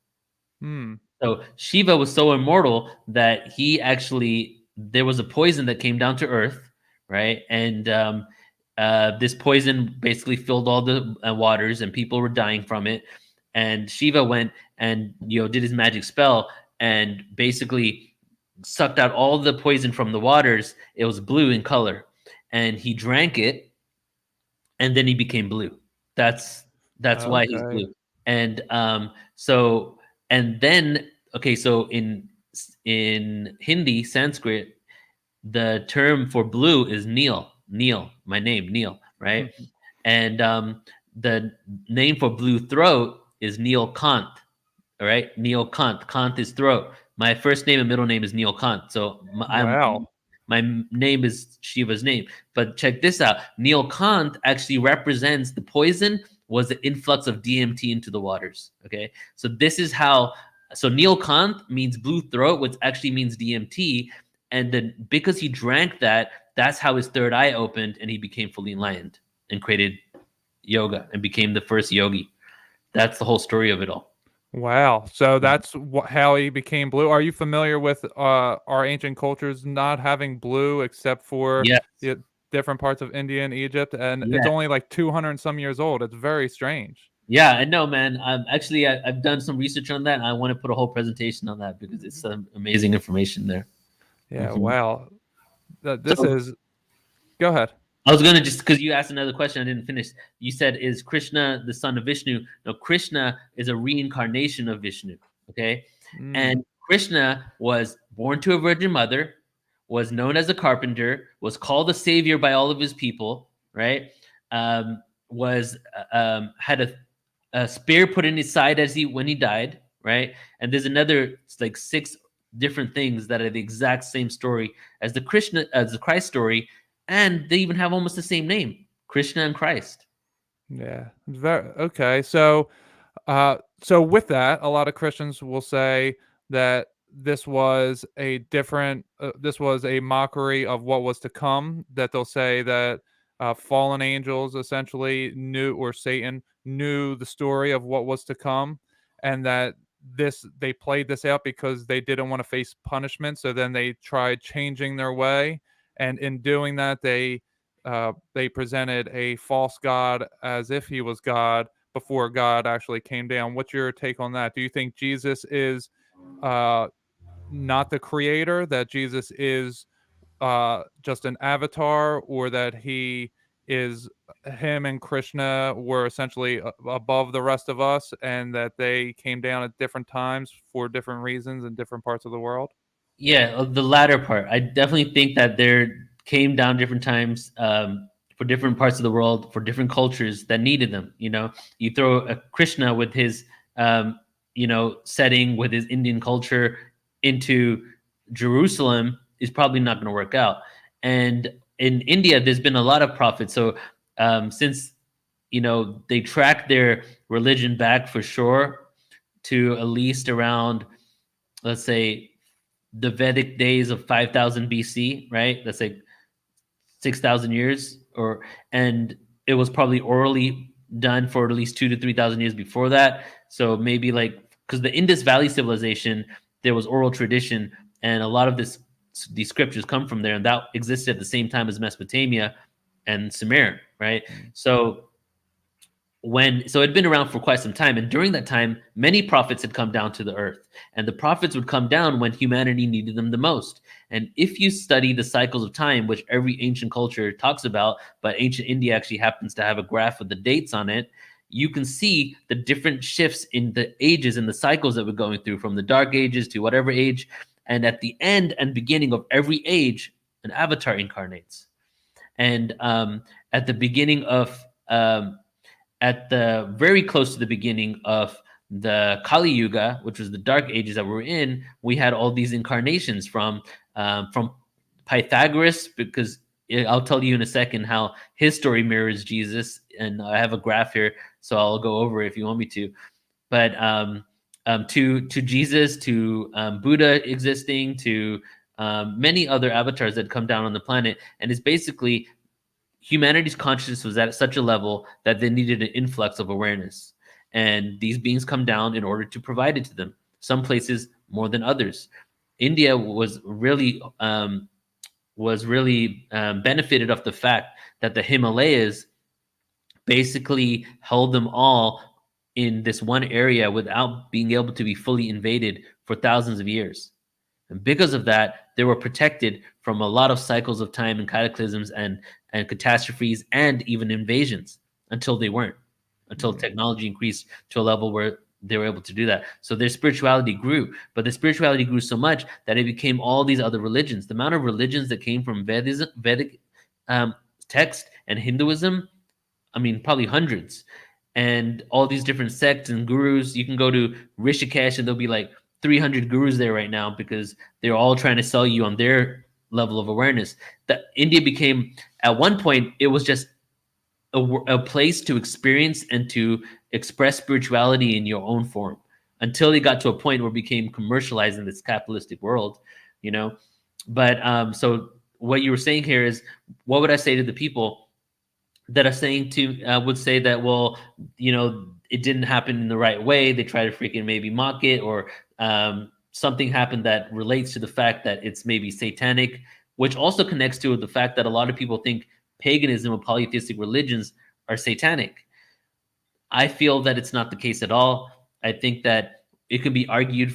So Shiva was so immortal that he actually, there was a poison that came down to earth, right? And this poison basically filled all the waters, and people were dying from it. And Shiva went and did his magic spell and basically sucked out all the poison from the waters. It was blue in color, and he drank it, and then he became blue. That's why he's blue. And so in Hindi, Sanskrit, the term for blue is Neil, my name, Neil, right? And the name for blue throat is Neil Kant. All right, Neil Kant. Kant is throat. My first name and middle name is Neil Kant. So my name is Shiva's name. But check this out. Neil Kant actually represents the poison was the influx of DMT into the waters. Okay, so this is how. So Neil Kant means blue throat, which actually means DMT. And then because he drank that, that's how his third eye opened and he became fully enlightened and created yoga and became the first yogi. That's the whole story of it all. Wow. So that's how he became blue. Are you familiar with our ancient cultures not having blue except for different parts of India and Egypt? And it's only like 200 and some years old. It's very strange. Yeah, I know, man. Actually, I've done some research on that. And I want to put a whole presentation on that because it's some amazing information there. Yeah, wow. Go ahead. I was going to just, because you asked another question, I didn't finish. You said, is Krishna the son of Vishnu? No, Krishna is a reincarnation of Vishnu, okay? And Krishna was born to a virgin mother, was known as a carpenter, was called a savior by all of his people, right? Had a spear put in his side when he died, right? And there's another like 6 different things that are the exact same story as the Christ story, and they even have almost the same name, Krishna and Christ. Yeah, okay. So with that, a lot of Christians will say that this was a mockery of what was to come. That they'll say that fallen angels essentially knew, or Satan knew the story of what was to come, and that they played this out because they didn't want to face punishment. So then they tried changing their way, and in doing that, they presented a false god as if he was God before God actually came down. What's your take on that? Do you think Jesus is not the creator, that Jesus is just an avatar, or that him and Krishna were essentially above the rest of us, and that they came down at different times for different reasons in different parts of the world? Yeah, the latter part. I definitely think that there came down different times for different parts of the world, for different cultures that needed them. You know, you throw a Krishna with his, setting with his Indian culture into Jerusalem is probably not going to work out. And in India, there's been a lot of prophets. So since, they track their religion back for sure to at least around, let's say, the Vedic days of 5000 BC, right? That's like 6,000 years, and it was probably orally done for at least 2,000 to 3,000 years before that. So maybe because the Indus Valley civilization, there was oral tradition, and a lot of these scriptures come from there, and that existed at the same time as Mesopotamia and Sumer, right? So it'd been around for quite some time, and during that time, many prophets had come down to the earth, and the prophets would come down when humanity needed them the most. And if you study the cycles of time, which every ancient culture talks about, but ancient India actually happens to have a graph with the dates on it, you can see the different shifts in the ages and the cycles that we're going through, from the dark ages to whatever age. And at the end and beginning of every age, an avatar incarnates. And at the beginning of at the very close to the beginning of the Kali Yuga, which was the dark ages that we're in, we had all these incarnations from Pythagoras, because I'll tell you in a second how his story mirrors Jesus, and I have a graph here, so I'll go over it if you want me to. But to Jesus, to Buddha existing, to many other avatars that come down on the planet, and it's basically humanity's consciousness was at such a level that they needed an influx of awareness, and these beings come down in order to provide it to them. Some places more than others. India was really benefited off the fact that the Himalayas basically held them all in this one area without being able to be fully invaded for thousands of years. And because of that, they were protected from a lot of cycles of time and cataclysms and catastrophes and even invasions until technology increased to a level where they were able to do that. So their spirituality grew, but the spirituality grew so much that it became all these other religions. The amount of religions that came from Vedic text and Hinduism, I mean, probably hundreds. and all these different sects and gurus. You can go to Rishikesh and there'll be like 300 gurus there right now because they're all trying to sell you on their level of awareness. That India became, at one point, it was just a place to experience and to express spirituality in your own form, until it got to a point where it became commercialized in this capitalistic world, you know. But so what you were saying here is, what would I say to the people that are saying would say that, well, you know, it didn't happen in the right way. They try to freaking maybe mock it, or something happened that relates to the fact that it's maybe satanic, which also connects to the fact that a lot of people think paganism or polytheistic religions are satanic. I feel that it's not the case at all. I think that it can be argued.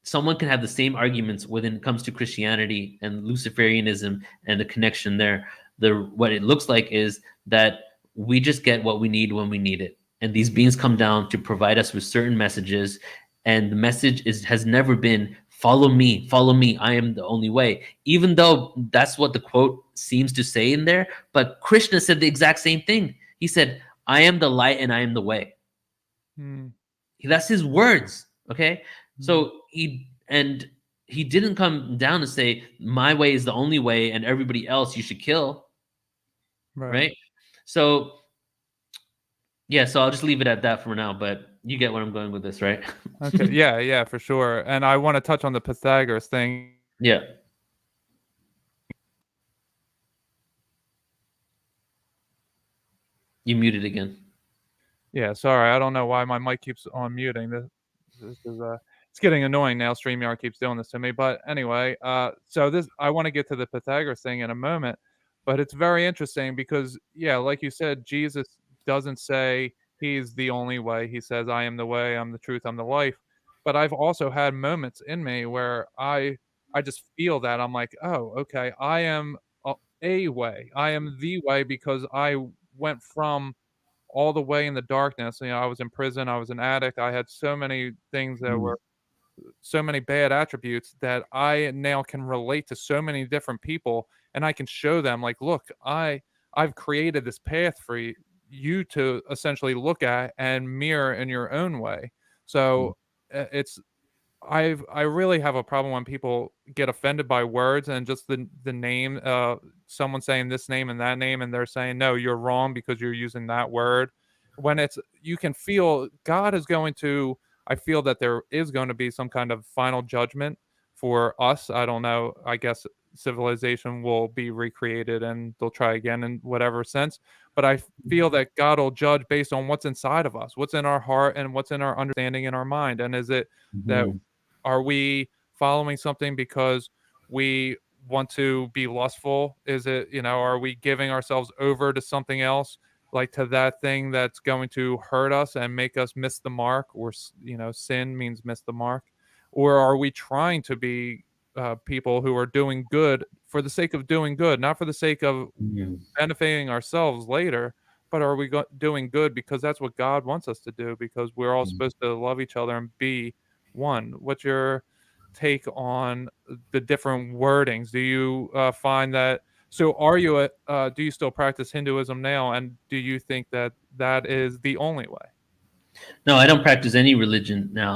Someone can have the same arguments when it comes to Christianity and Luciferianism and the connection there. What it looks like is that we just get what we need when we need it. And these beings come down to provide us with certain messages. And the message has never been, follow me, I am the only way. Even though that's what the quote seems to say in there. But Krishna said the exact same thing. He said, I am the light and I am the way. That's his words. Okay. So he didn't come down and say, my way is the only way and everybody else you should kill. Right. So yeah, so I'll just leave it at that for now, but you get where I'm going with this, right? Okay. Yeah, for sure. And I want to touch on the Pythagoras thing. Yeah. You muted again. Yeah, sorry. I don't know why my mic keeps on muting. This is it's getting annoying now. StreamYard keeps doing this to me. But anyway, so I want to get to the Pythagoras thing in a moment, but it's very interesting because, yeah, like you said, Jesus doesn't say he's the only way. He says, I am the way, I'm the truth, I'm the life. But I've also had moments in me where I just feel that I'm like, oh, okay, I am a way. I am the way because I went from all the way in the darkness. You know, I was in prison, I was an addict, I had so many things that were so many bad attributes that I now can relate to so many different people, and I can show them like, look, I've created this path for you to essentially look at and mirror in your own way. So I really have a problem when people get offended by words and just the name, someone saying this name and that name, and they're saying, no, you're wrong because you're using that word. When you can feel God is going to, I feel that there is going to be some kind of final judgment for us. I don't know. I guess civilization will be recreated and they'll try again in whatever sense. But I feel that God will judge based on what's inside of us, what's in our heart and what's in our understanding in our mind. And is it that are we following something because we want to be lustful? Is it, are we giving ourselves over to something else, like to that thing that's going to hurt us and make us miss the mark? Or, sin means miss the mark. Or are we trying to be people who are doing good for the sake of doing good, not for the sake of benefiting ourselves later, but are we doing good because that's what God wants us to do, because we're all supposed to love each other and be one? What's your take on the different wordings? Do you find that, so are you do you still practice Hinduism now, and do you think that that is the only way? No, I don't practice any religion now.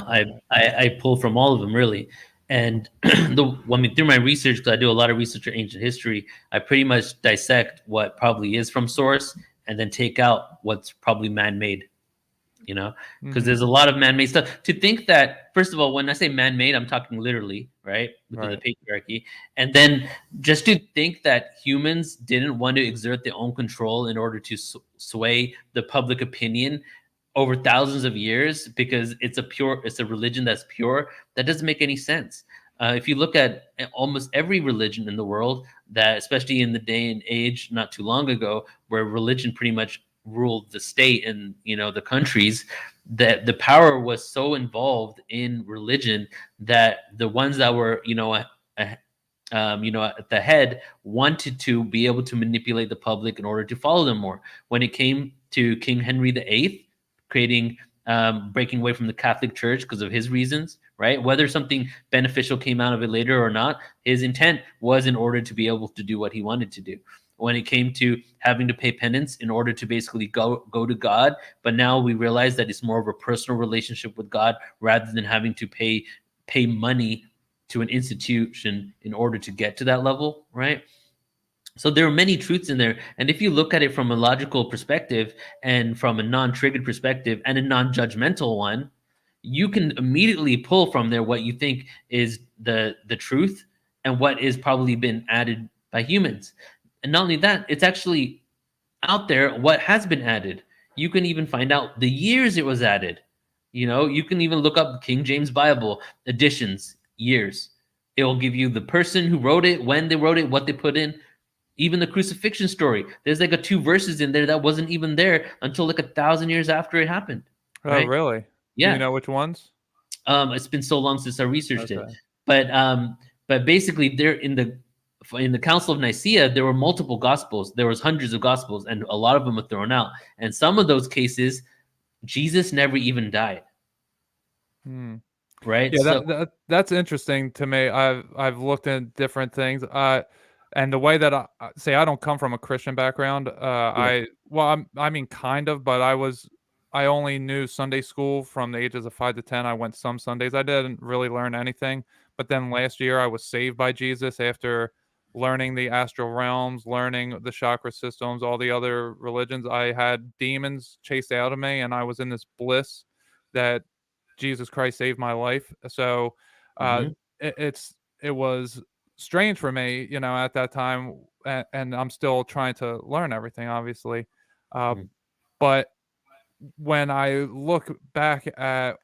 I pull from all of them, really. And through my research, because I do a lot of research in ancient history, I pretty much dissect what probably is from source and then take out what's probably man-made, because there's a lot of man-made stuff. To think that, first of all, when I say man-made, I'm talking literally, right? Because of the patriarchy. And then just to think that humans didn't want to exert their own control in order to sway the public opinion over thousands of years because it's a religion that's pure, that doesn't make any sense. If you look at almost every religion in the world, that especially in the day and age not too long ago, where religion pretty much ruled the state and the countries, that the power was so involved in religion that the ones that were at the head wanted to be able to manipulate the public in order to follow them more. When it came to King Henry VIII, creating breaking away from the Catholic Church because of his reasons, right? Whether something beneficial came out of it later or not, his intent was in order to be able to do what he wanted to do. when it came to having to pay penance in order to basically go to God. But now we realize that it's more of a personal relationship with God rather than having to pay money to an institution in order to get to that level, right? So there are many truths in there. And if you look at it from a logical perspective and from a non-triggered perspective and a non-judgmental one, you can immediately pull from there what you think is the truth and what is probably been added by humans. And not only that, it's actually out there what has been added. You can even find out the years it was added. You can even look up King James Bible editions, years. It will give you the person who wrote it, when they wrote it, what they put in. Even the crucifixion story, there's like 2 verses in there that wasn't even there until like 1,000 years after it happened. Oh, right? really? Yeah. Do you know which ones? It's been so long since I researched it, but basically, there in the Council of Nicaea, there were multiple gospels. There was hundreds of gospels, and a lot of them were thrown out. And some of those cases, Jesus never even died. Right? Yeah, that's interesting to me. I've looked at different things. And the way that I don't come from a Christian background. I mean, kind of, but I only knew Sunday school from the ages of 5 to 10. I went some Sundays. I didn't really learn anything. But then last year I was saved by Jesus after learning the astral realms, learning the chakra systems, all the other religions. I had demons chased out of me, and I was in this bliss that Jesus Christ saved my life. So it was strange for me, at that time, and I'm still trying to learn everything, obviously. But when I look back at,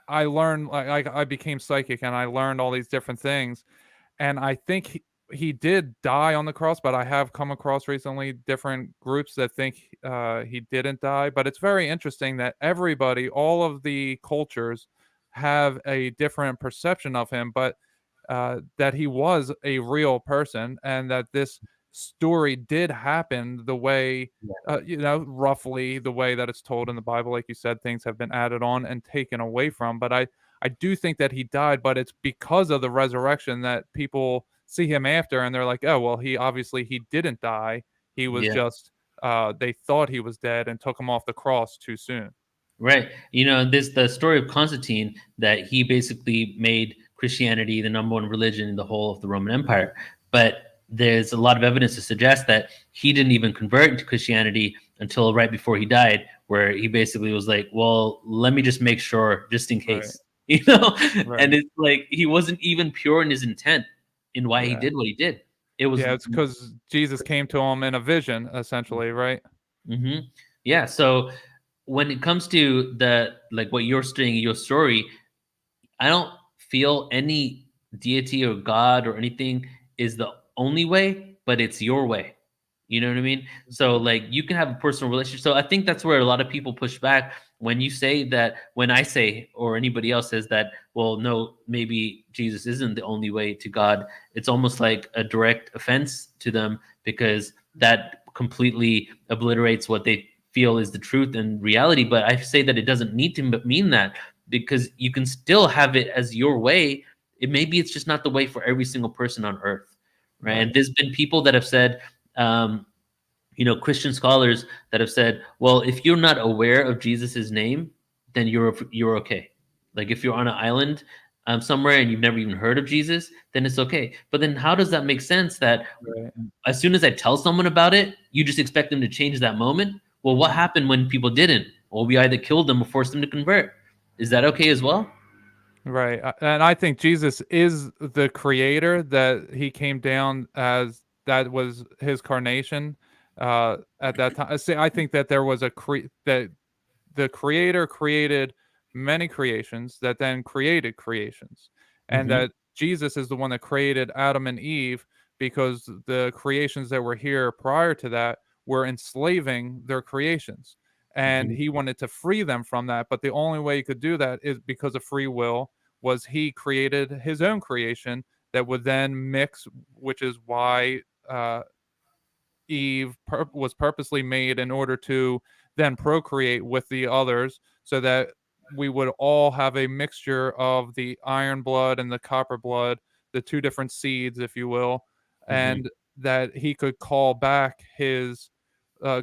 I learned, like I became psychic, and I learned all these different things, and I think he did die on the cross, but I have come across recently different groups that think he didn't die. But it's very interesting that everybody, all of the cultures, have a different perception of him, but that he was a real person, and that this story did happen the way, roughly the way that it's told in the Bible. Like you said, things have been added on and taken away from, but I do think that he died, but it's because of the resurrection that people see him after, and they're like, oh, well, he didn't die. He was just, they thought he was dead and took him off the cross too soon. Right. The story of Constantine, that he basically made Christianity the number one religion in the whole of the Roman Empire. But there's a lot of evidence to suggest that he didn't even convert into Christianity until right before he died, where he basically was like, well, let me just make sure, just in case. Right. And it's like he wasn't even pure in his intent in why he did what he did. It's because Jesus came to him in a vision, essentially, right? Mm-hmm. Yeah. So when it comes to what you're saying in your story, I don't feel any deity or God or anything is the only way, but it's your way. You know what I mean? So you can have a personal relationship. So I think that's where a lot of people push back when you say that, when I say, or anybody else says that, well, no, maybe Jesus isn't the only way to God. It's almost like a direct offense to them, because that completely obliterates what they feel is the truth and reality. But I say that it doesn't need to mean that, because you can still have it as your way. Maybe it's just not the way for every single person on earth. Right. And there's been people that have said, Christian scholars that have said, well, if you're not aware of Jesus's name, then you're okay. Like if you're on an island somewhere and you've never even heard of Jesus, then it's okay. But then how does that make sense that as soon as I tell someone about it, you just expect them to change that moment? Well, what happened when people didn't? Well, we either killed them or forced them to convert. Is that okay as well? Right. And I think Jesus is the creator, that he came down as, that was his carnation at that time. I think that there was that the creator created many creations that then created creations, and that Jesus is the one that created Adam and Eve, because the creations that were here prior to that were enslaving their creations. And he wanted to free them from that. But the only way he could do that is because of free will, was he created his own creation that would then mix, which is why Eve was purposely made in order to then procreate with the others, so that we would all have a mixture of the iron blood and the copper blood, the two different seeds, if you will. And that he could call back his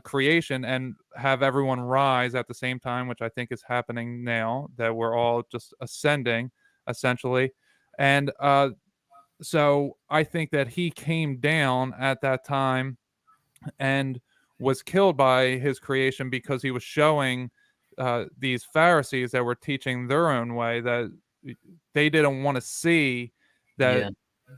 creation and have everyone rise at the same time, which I think is happening now, that we're all just ascending essentially. And so I think that he came down at that time and was killed by his creation because he was showing these Pharisees that were teaching their own way, that they didn't want to see that Yeah.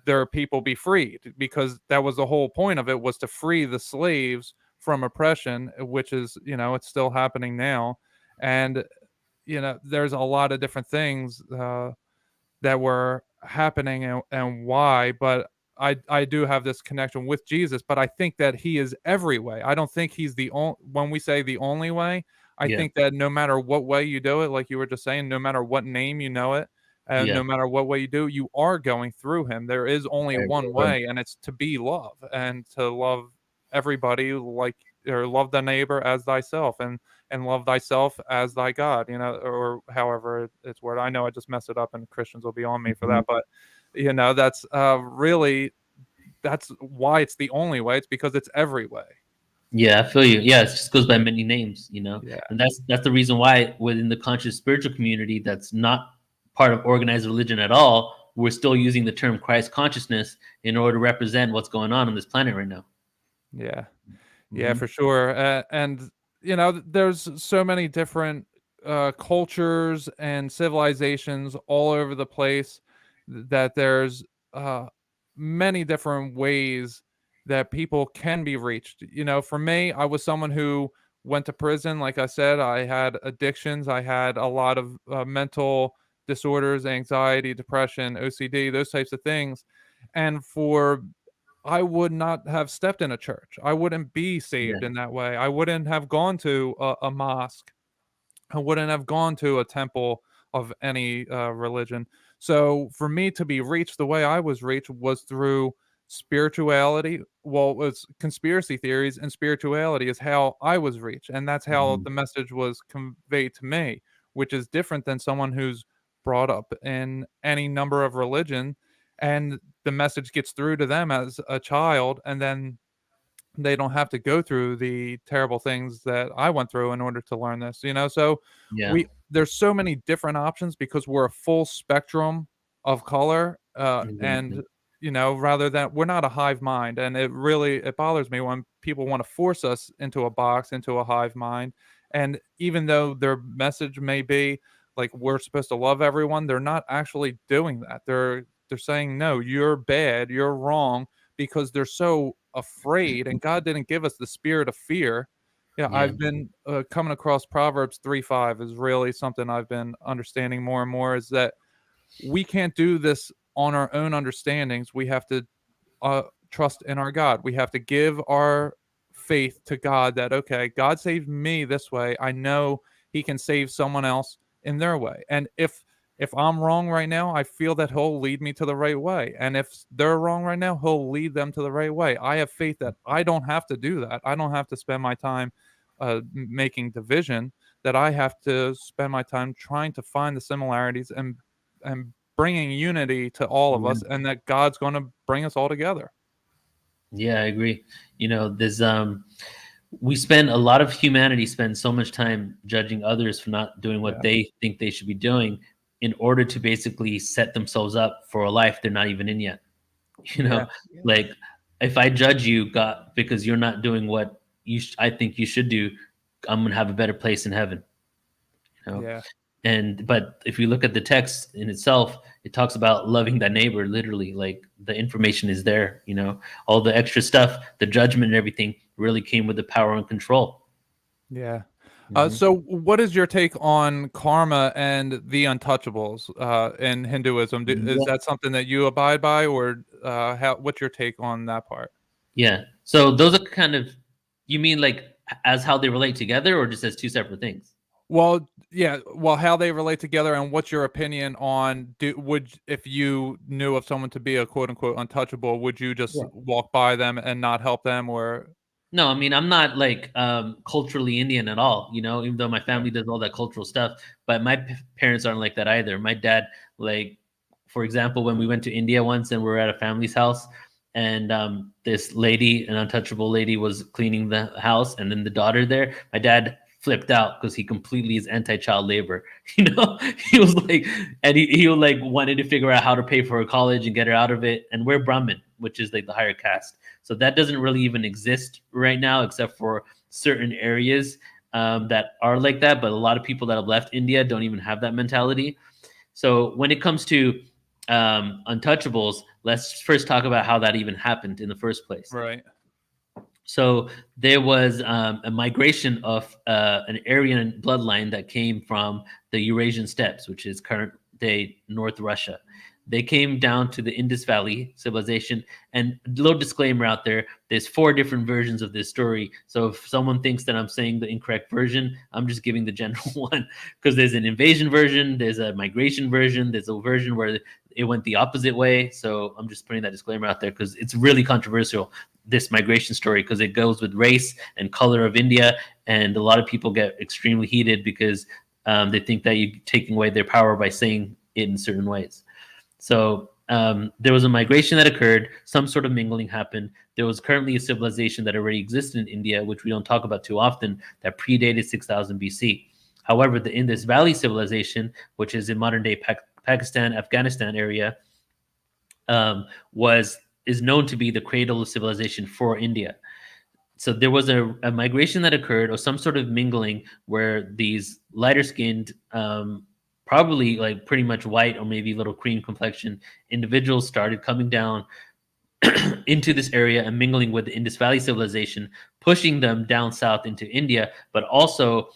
their people be freed, because that was the whole point of it, was to free the slaves from oppression, which is, it's still happening now. And there's a lot of different things that were happening, and why. But I do have this connection with Jesus, but I think that he is every way. I don't think he's the only. When we say the only way, I Yeah. think that no matter what way you do it, like you were just saying, no matter what name you know it, and Yeah. no matter what way you do, you are going through him. There is only Right, one right. way, and it's to be love, and to love everybody, like, or love thy neighbor as thyself, and love thyself as thy God, or however it's worded. I know I just messed it up, and Christians will be on me for that, but that's really, that's why it's the only way. It's because it's every way. Yeah, I feel you. Yeah, it just goes by many names, Yeah. and that's the reason why within the conscious spiritual community that's not part of organized religion at all, we're still using the term Christ consciousness in order to represent what's going on this planet right now. Yeah. Yeah, Mhm. for sure. And there's so many different cultures and civilizations all over the place, that there's uh, many different ways that people can be reached. For me, I was someone who went to prison. Like I said, I had addictions. I had a lot of mental disorders, anxiety, depression, OCD, those types of things. And I would not have stepped in a church. I wouldn't be Yeah. saved in that way. I wouldn't have gone to a mosque. I wouldn't have gone to a temple of any religion. So for me to be reached the way I was reached was through spirituality. Well, it was conspiracy theories, and spirituality is how I was reached. And that's how Mhm. the message was conveyed to me, which is different than someone who's brought up in any number of religion, and the message gets through to them as a child, and then they don't have to go through the terrible things that I went through in order to learn this. So Yeah. there's so many different options because we're a full spectrum of color, and Exactly. rather than, we're not a hive mind. And it bothers me when people want to force us into a box, into a hive mind. And even though their message may be like we're supposed to love everyone, they're not actually doing that. They're saying, no, you're bad, you're wrong, because they're so afraid, and God didn't give us the spirit of fear. Yeah, Yeah. I've been coming across Proverbs 3:5 is really something I've been understanding more and more, is that we can't do this on our own understandings. We have to trust in our God. We have to give our faith to God, that, okay, God saved me this way. I know he can save someone else in their way. And if I'm wrong right now, I feel that he'll lead me to the right way. And if they're wrong right now, he'll lead them to the right way. I have faith that I don't have to do that. I don't have to spend my time making division, that I have to spend my time trying to find the similarities, and bringing unity to all of Yeah. us, and that God's going to bring us all together. Yeah, I agree. There's we spend a lot of humanity spends so much time judging others for not doing what Yeah. they think they should be doing in order to basically set themselves up for a life they're not even in yet. You know, Yeah. like if I judge you, God, because you're not doing what I think you should do, I'm gonna have a better place in heaven. Yeah. But if you look at the text in itself, it talks about loving thy neighbor. Literally, like the information is there. All the extra stuff, the judgment and everything, really came with the power and control. Yeah. Mhm. So what is your take on karma and the untouchables in Hinduism? Is Yeah. that something that you abide by, or what's your take on that part? Yeah. So those are kind of, you mean like as how they relate together, or just as two separate things? Well, yeah. Well, how they relate together, and what's your opinion on, if you knew of someone to be a quote unquote untouchable, would you just Yeah. walk by them and not help them, or? No, I mean, I'm not like culturally Indian at all, even though my Yeah. family does all that cultural stuff, but my parents aren't like that either. My dad, like, for example, when we went to India once and we were at a family's house, and this lady, an untouchable lady, was cleaning the house, and then the daughter there. My dad flipped out because he completely is anti-child labor. He was like, and he like wanted to figure out how to pay for her college and get her out of it. And we're Brahmin, which is like the higher caste, so that doesn't really even exist right now, except for certain areas that are like that. But a lot of people that have left India don't even have that mentality. So when it comes to untouchables, let's first talk about how that even happened in the first place. Right. So there was a migration of an Aryan bloodline that came from the Eurasian steppes, which is current day North Russia. They came down to the Indus Valley civilization. And a little disclaimer out there, there's 4 different versions of this story. So if someone thinks that I'm saying the incorrect version, I'm just giving the general one, because there's an invasion version, there's a migration version, there's a version where it went the opposite way. So I'm just putting that disclaimer out there because it's really controversial, this migration story, because it goes with race and color of India. And a lot of people get extremely heated because they think that you're taking away their power by saying it in certain ways. So there was a migration that occurred. Some sort of mingling happened. There was currently a civilization that already existed in India, which we don't talk about too often, that predated 6000 BC. However, the Indus Valley civilization, which is in modern-day Pakistan, Afghanistan area, is known to be the cradle of civilization for India. So there was a migration that occurred, or some sort of mingling, where these lighter-skinned, probably like pretty much white or maybe a little cream complexion individuals started coming down into this area and mingling with the Indus Valley civilization, pushing them down south into India, but also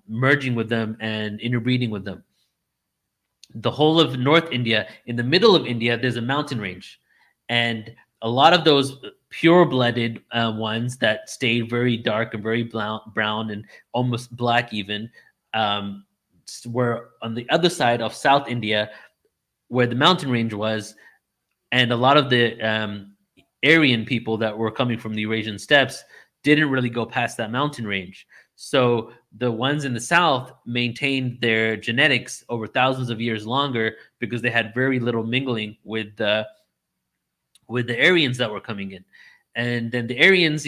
merging with them and interbreeding with them. The whole of North India, in the middle of India, there's a mountain range. And a lot of those pure-blooded ones that stayed very dark and very brown and almost black even, were on the other side of South India, where the mountain range was, and a lot of the Aryan people that were coming from the Eurasian steppes didn't really go past that mountain range. So the ones in the south maintained their genetics over thousands of years longer because they had very little mingling with the Aryans that were coming in. And then the Aryans,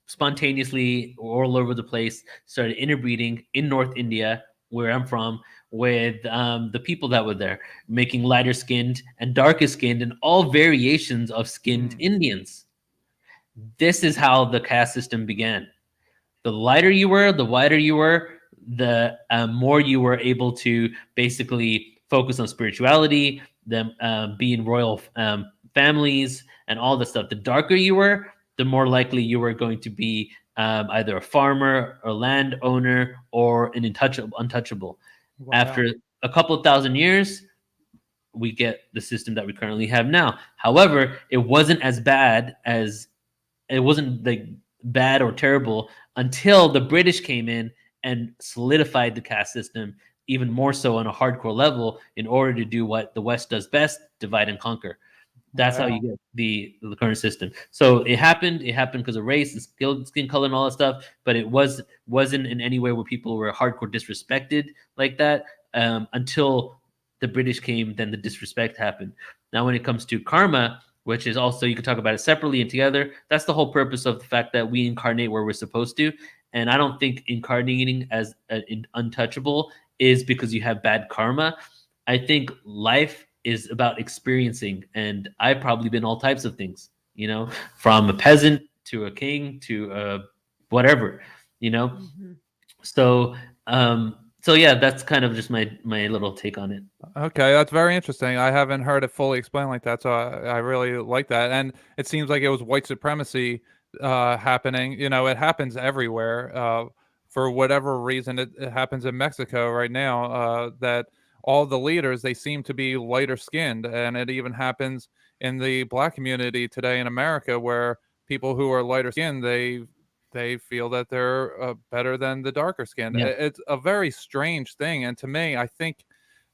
spontaneously all over the place started interbreeding in North India, where I'm from, with the people that were there, making lighter skinned and darker skinned and all variations of skinned Indians. This is how the caste system began. The lighter you were, the whiter you were, the more you were able to basically focus on spirituality, them being royal families and all this stuff. The darker you were, the more likely you were going to be either a farmer, a landowner, or an untouchable. Wow. After a couple of thousand years, we get the system that we currently have now. However, it wasn't like bad or terrible until the British came in and solidified the caste system even more so on a hardcore level in order to do what the West does best, divide and conquer. That's how you get the current system. So it happened because of race and skin color and all that stuff, but it wasn't in any way where people were hardcore disrespected like that until the British came. Then the disrespect happened. Now, when it comes to karma, which is also, you can talk about it separately and together, that's the whole purpose of the fact that we incarnate where we're supposed to. And I don't think incarnating as an untouchable is because you have bad karma. I think life is about experiencing, and I've probably been all types of things, from a peasant to a king to whatever, Mm-hmm. So yeah, that's kind of just my little take on it. Okay, that's very interesting. I haven't heard it fully explained like that, so I really like that. And it seems like it was white supremacy happening. It happens everywhere. For whatever reason, it happens in Mexico right now, that all the leaders, they seem to be lighter skinned. And it even happens in the Black community today in America, where people who are lighter skinned, they feel that they're better than the darker skinned. Yeah. It's a very strange thing. And to me, I think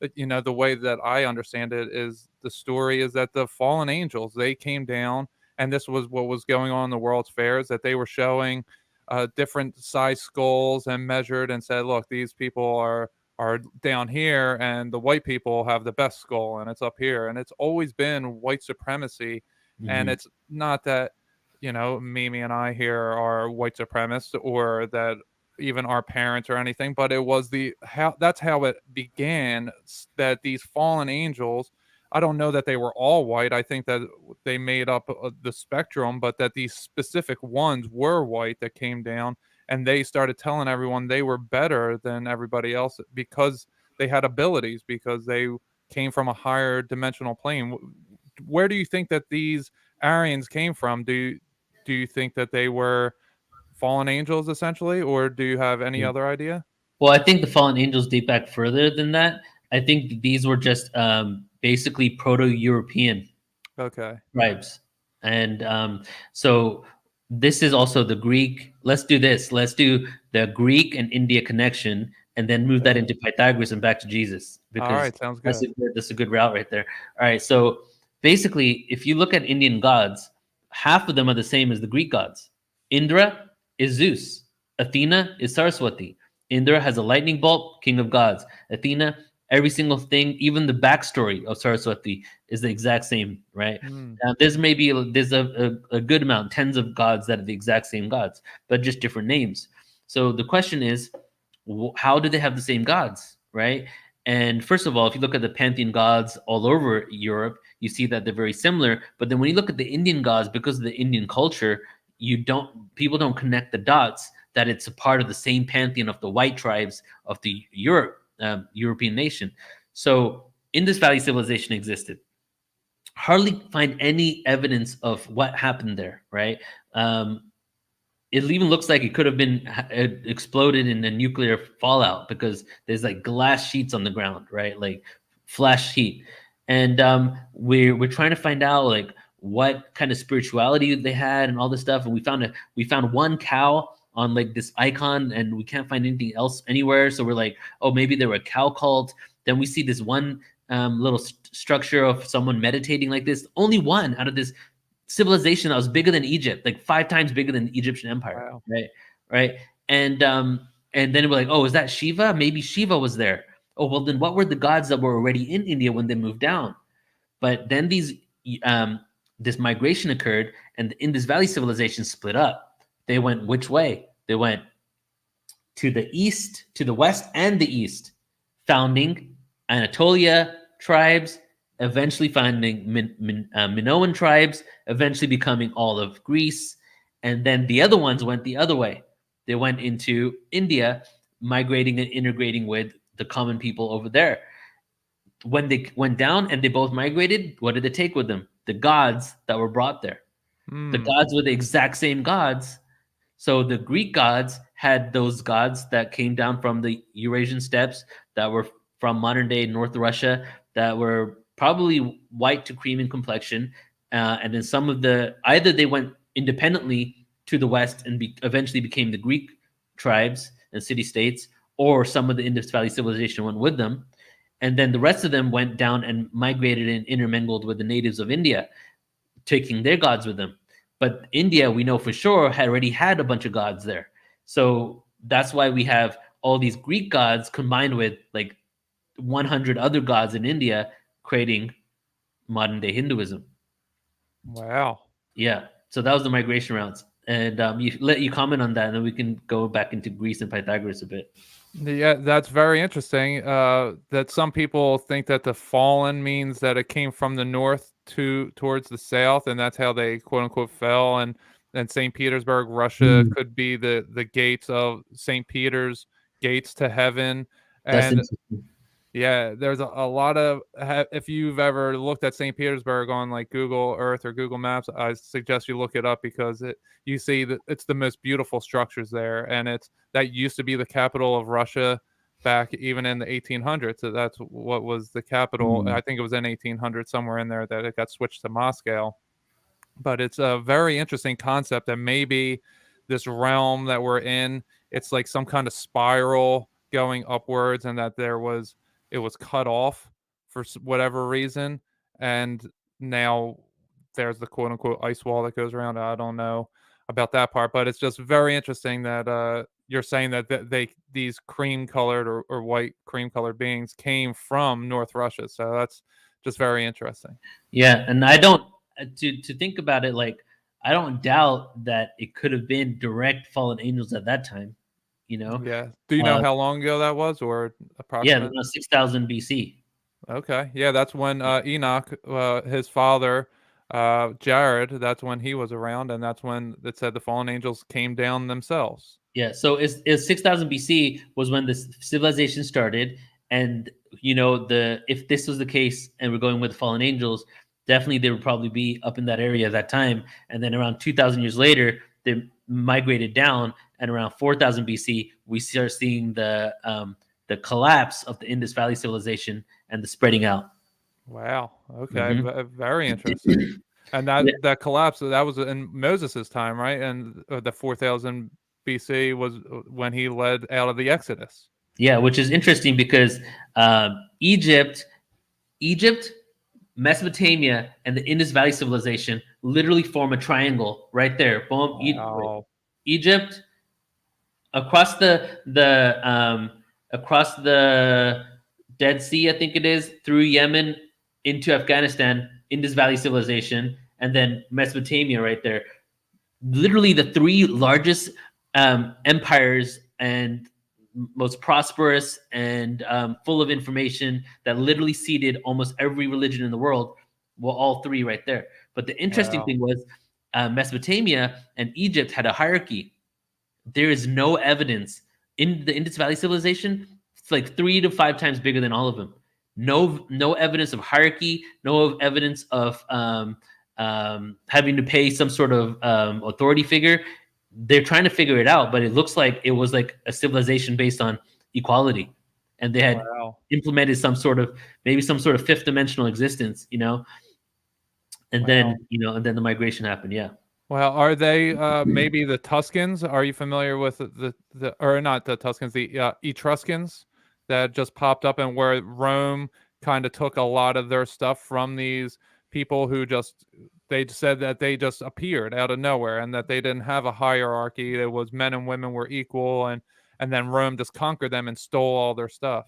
that, the way that I understand it is, the story is that the fallen angels, they came down, and this was what was going on in the World's Fairs, that they were showing different size skulls and measured and said, look, these people are are down here, and the white people have the best skull, and it's up here. And it's always been white supremacy. And Mhm. it's not that, Mimi and I here are white supremacists, or that even our parents or anything, but it was that's how it began, that these fallen angels, I don't know that they were all white. I think that they made up the spectrum, but that these specific ones were white that came down, and they started telling everyone they were better than everybody else because they had abilities, because they came from a higher dimensional plane. Where do you think that these Aryans came from? Do you think that they were fallen angels essentially, or do you have any Mm. other idea? Well, I think the fallen angels date back further than that. I think these were just basically Proto-European Okay. tribes, and so this is also the Greek. Let's do this. Let's do the Greek and India connection, and then move that into Pythagoras and back to Jesus, All because right, sounds that's good. that's a good route right there. All right, so basically, if you look at Indian gods, half of them are the same as the Greek gods. Indra is Zeus. Athena is Saraswati. Indra has a lightning bolt, king of gods. Athena, every single thing, even the backstory of Saraswati is the exact same, right? Mm. There's a good amount, tens of gods that are the exact same gods, but just different names. So the question is, how do they have the same gods, right? And first of all, if you look at the pantheon gods all over Europe, you see that they're very similar. But then when you look at the Indian gods, because of the Indian culture, people don't connect the dots that it's a part of the same pantheon of the white tribes of the European nation. So Indus Valley civilization existed. Hardly find any evidence of what happened there, right? It even looks like it could have been exploded in a nuclear fallout, because there's like glass sheets on the ground, right? Like flash heat. And we're trying to find out like what kind of spirituality they had and all this stuff. And we found one cow on like this icon, and we can't find anything else anywhere. So we're like, oh, maybe they were a cow cult. Then we see this one little structure of someone meditating like this. Only one out of this civilization that was bigger than Egypt, like 5 times bigger than the Egyptian empire. Wow. Right. And then we're like, oh, is that Shiva? Maybe Shiva was there. Oh, well, then what were the gods that were already in India when they moved down? But then this migration occurred, and the Indus Valley civilization split up. They went which way? They went to the east, to the west and the east, founding Anatolia tribes, eventually finding Minoan tribes, eventually becoming all of Greece. And then the other ones went the other way. They went into India, migrating and integrating with the common people over there. When they went down and they both migrated, what did they take with them? The gods that were brought there. The gods were the exact same gods. So the Greek gods had those gods that came down from the Eurasian steppes, that were from modern day North Russia, that were probably white to cream in complexion. And then some of either they went independently to the west and eventually became the Greek tribes and city-states, or some of the Indus Valley civilization went with them. And then the rest of them went down and migrated and intermingled with the natives of India, taking their gods with them. But India, we know for sure, had already had a bunch of gods there. So that's why we have all these Greek gods combined with like 100 other gods in India, creating modern day Hinduism. Wow. Yeah. So that was the migration routes. And you comment on that, and then we can go back into Greece and Pythagoras a bit. Yeah, that's very interesting. That some people think that the fallen means that it came from the north towards the south, and that's how they quote unquote fell. And St. Petersburg, Russia, could be the gates of St. Peter's, gates to heaven. That's And interesting. yeah, there's a lot of, if you've ever looked at St. Petersburg on like Google Earth or Google Maps, I suggest you look it up, because you see that it's the most beautiful structures there, and that used to be the capital of Russia back even in the 1800s. So that's what was the capital. I think it was in 1800 somewhere in there that it got switched to Moscow. But it's a very interesting concept that maybe this realm that we're in, it's like some kind of spiral going upwards, and that it was cut off for whatever reason, and now there's the quote unquote ice wall that goes around. I don't know about that part, but it's just very interesting that you're saying that these cream colored or white cream colored beings came from North Russia. So that's just very interesting. Yeah, and I don't to think about it, like I don't doubt that it could have been direct fallen angels at that time. You know, Yeah. Do you know how long ago that was, or yeah, approximately? 6,000 BC. Okay. Yeah, that's when Enoch, his father, Jared, that's when he was around, and that's when it said the fallen angels came down themselves. Yeah, so it's 6,000 BC was when this civilization started, and if this was the case, and we're going with the fallen angels, definitely they would probably be up in that area at that time, and then around 2,000 years later, they migrated down, and around 4,000 BC, we start seeing the collapse of the Indus Valley civilization and the spreading out. Wow. Okay. Very interesting. And that collapse, that was in Moses' time, right? And the 4,000 BC was when he led out of the Exodus. Yeah, which is interesting because Egypt, Mesopotamia, and the Indus Valley civilization literally form a triangle right there. Boom. Wow. Egypt, across across the Dead Sea, I think it is, through Yemen into Afghanistan, Indus Valley civilization, and then Mesopotamia right there. Literally the three largest empires and most prosperous and full of information that literally seeded almost every religion in the world. Well, all three right there. But the interesting thing was Mesopotamia and Egypt had a hierarchy. There is no evidence in the Indus Valley civilization. It's like 3 to 5 times bigger than all of them. No evidence of hierarchy. No evidence of having to pay some sort of authority figure. They're trying to figure it out, but it looks like it was like a civilization based on equality, and they had implemented some sort of fifth dimensional existence, and then the migration happened. Yeah. Well, are they maybe the Tuscans? Are you familiar with the or not the Tuscans, the Etruscans that just popped up, and where Rome kind of took a lot of their stuff from these people who they said that they just appeared out of nowhere and that they didn't have a hierarchy. It was men and women were equal, and then Rome just conquered them and stole all their stuff.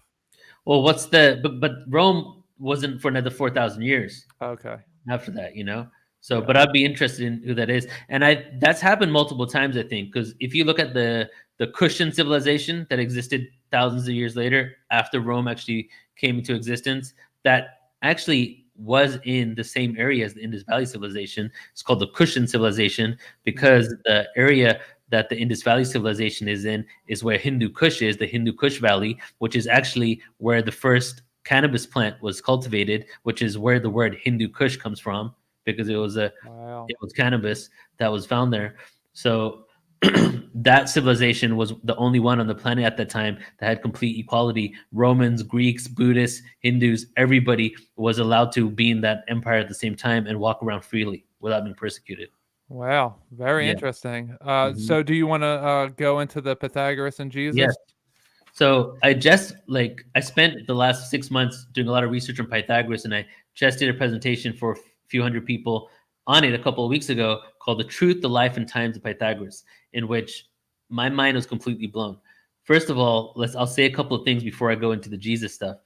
Well, but Rome wasn't for another 4,000 years. Okay. After that, So, but I'd be interested in who that is, and that's happened multiple times, I think, because if you look at the Kushan civilization that existed thousands of years later after Rome actually came into existence, that actually was in the same area as the Indus Valley civilization. It's called the Kushan civilization because the area that the Indus Valley civilization is in is where Hindu Kush is, the Hindu Kush Valley, which is actually where the first cannabis plant was cultivated, which is where the word Hindu Kush comes from, because it was cannabis that was found there. So that civilization was the only one on the planet at that time that had complete equality. Romans, Greeks, Buddhists, Hindus, everybody was allowed to be in that empire at the same time and walk around freely without being persecuted. Wow, very interesting. So do you want to go into the Pythagoras and Jesus? Yes. So I spent the last 6 months doing a lot of research on Pythagoras, and I just did a presentation for a few hundred people on it a couple of weeks ago called The Truth, the Life, and Times of Pythagoras, in which my mind was completely blown. First of all, I'll say a couple of things before I go into the Jesus stuff.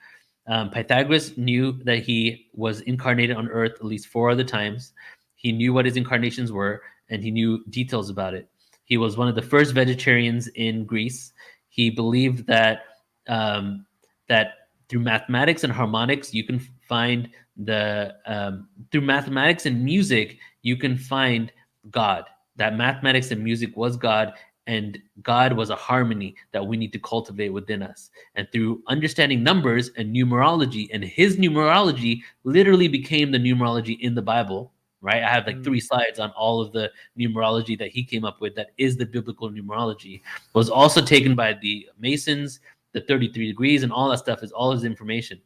Pythagoras knew that he was incarnated on Earth at least 4 other times. He knew what his incarnations were, and he knew details about it. He was one of the first vegetarians in Greece. He believed that through mathematics and harmonics, you can find through mathematics and music, you can find God. That mathematics and music was God, and God was a harmony that we need to cultivate within us. And through understanding numbers and numerology, and his numerology literally became the numerology in the Bible, right? I have 3 slides on all of the numerology that he came up with that is the biblical numerology. It was also taken by the Masons, the 33 degrees, and all that stuff is all his information.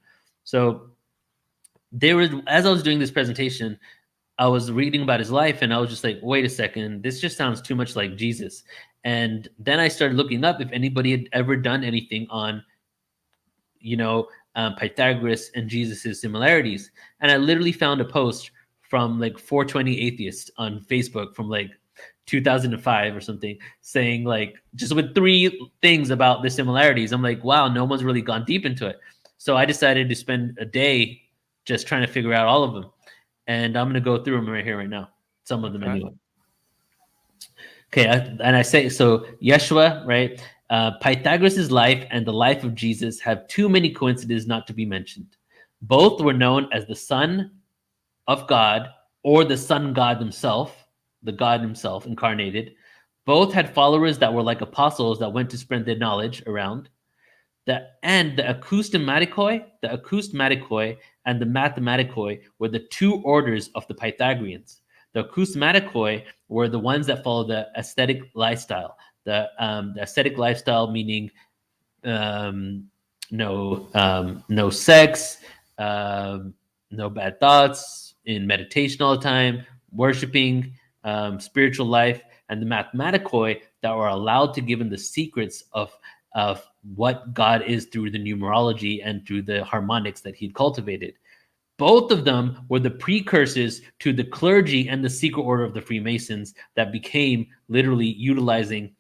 So as I was doing this presentation, I was reading about his life, and I was just like, wait a second, this just sounds too much like Jesus. And then I started looking up if anybody had ever done anything on, Pythagoras and Jesus's similarities. And I literally found a post from 420 Atheists on Facebook from 2005 or something, saying like just with 3 things about the similarities. I'm like, wow, no one's really gone deep into it. So I decided to spend a day just trying to figure out all of them, and I'm going to go through them right here, right now. Some of them anyway. Okay, and I say so. Yeshua, right? Pythagoras' life and the life of Jesus have too many coincidences not to be mentioned. Both were known as the Son of God or the Sun God himself, the God himself incarnated. Both had followers that were like apostles that went to spread their knowledge around. The acoustematikoi and the mathematikoi were the 2 orders of the Pythagoreans. The acoustematikoi were the ones that followed the aesthetic lifestyle. The aesthetic lifestyle meaning no sex, no bad thoughts, in meditation all the time, worshiping, spiritual life, and the mathematikoi that were allowed to give them the secrets of what God is through the numerology and through the harmonics that he'd cultivated. Both of them were the precursors to the clergy and the secret order of the Freemasons that became literally utilizing,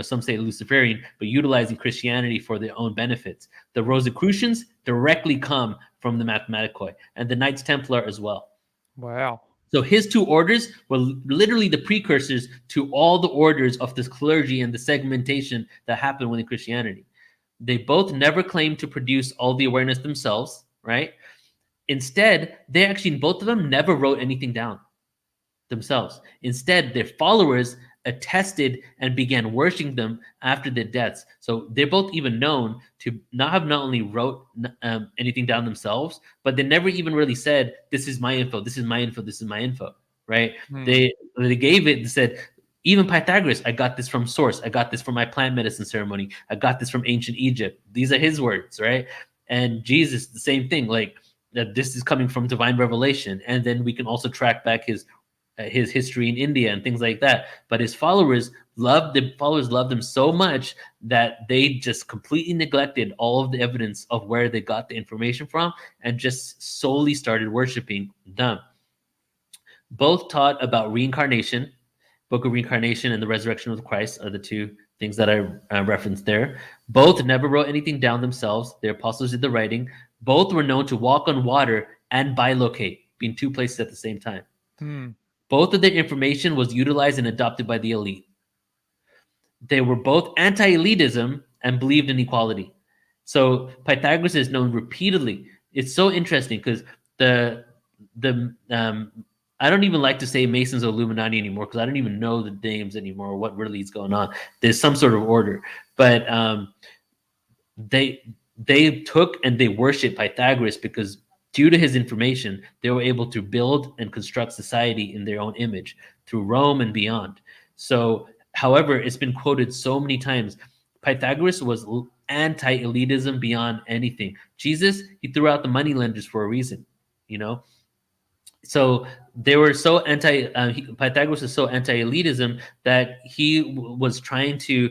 some say Luciferian, but utilizing Christianity for their own benefits. The Rosicrucians directly come from the mathematikoi, and the Knights Templar as well. Wow. So his 2 orders were literally the precursors to all the orders of this clergy and the segmentation that happened within Christianity. They both never claimed to produce all the awareness themselves, right? Instead, they actually, both of them never wrote anything down themselves. Instead, their followers attested and began worshiping them after their deaths. So they're both even known to not only wrote anything down themselves, but they never even really said, this is my info, this is my info, this is my info, right? They gave it and said, even Pythagoras, I got this from source. I got this from my plant medicine ceremony. I got this from ancient Egypt. These are his words, right? And Jesus, the same thing, like that this is coming from divine revelation. And then we can also track back his history in India and things like that. But his followers loved him so much that they just completely neglected all of the evidence of where they got the information from and just solely started worshiping them. Both taught about reincarnation. Book of Reincarnation and the Resurrection of Christ are the 2 things that I referenced there. Both never wrote anything down themselves. Their apostles did the writing. Both were known to walk on water and bilocate, being 2 places at the same time. Both of their information was utilized and adopted by the elite. They were both anti-elitism and believed in equality. So Pythagoras is known repeatedly. It's so interesting because I don't even like to say Masons or Illuminati anymore because I don't even know the names anymore or what really is going on. There's some sort of order, but they took and they worshiped Pythagoras because due to his information, they were able to build and construct society in their own image through Rome and beyond. So, however, it's been quoted so many times. Pythagoras was anti-elitism beyond anything. Jesus, he threw out the moneylenders for a reason, So they were so Pythagoras was so anti-elitism that he was trying to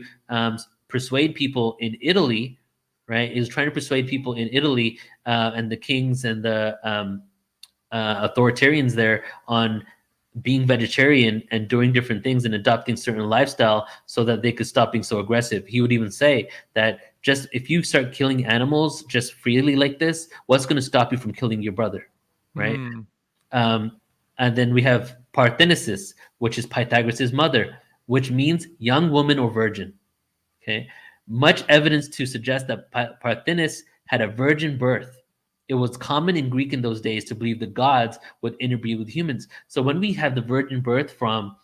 persuade people in Italy, right? He was trying to persuade people in Italy and the kings and the authoritarians there on being vegetarian and doing different things and adopting certain lifestyle so that they could stop being so aggressive. He would even say that just if you start killing animals just freely like this, what's going to stop you from killing your brother, right? And then we have Parthenosis, which is Pythagoras' mother, which means young woman or virgin. Okay, much evidence to suggest that Parthenos had a virgin birth. It was common in Greek in those days to believe the gods would interbreed with humans. So when we have the virgin birth from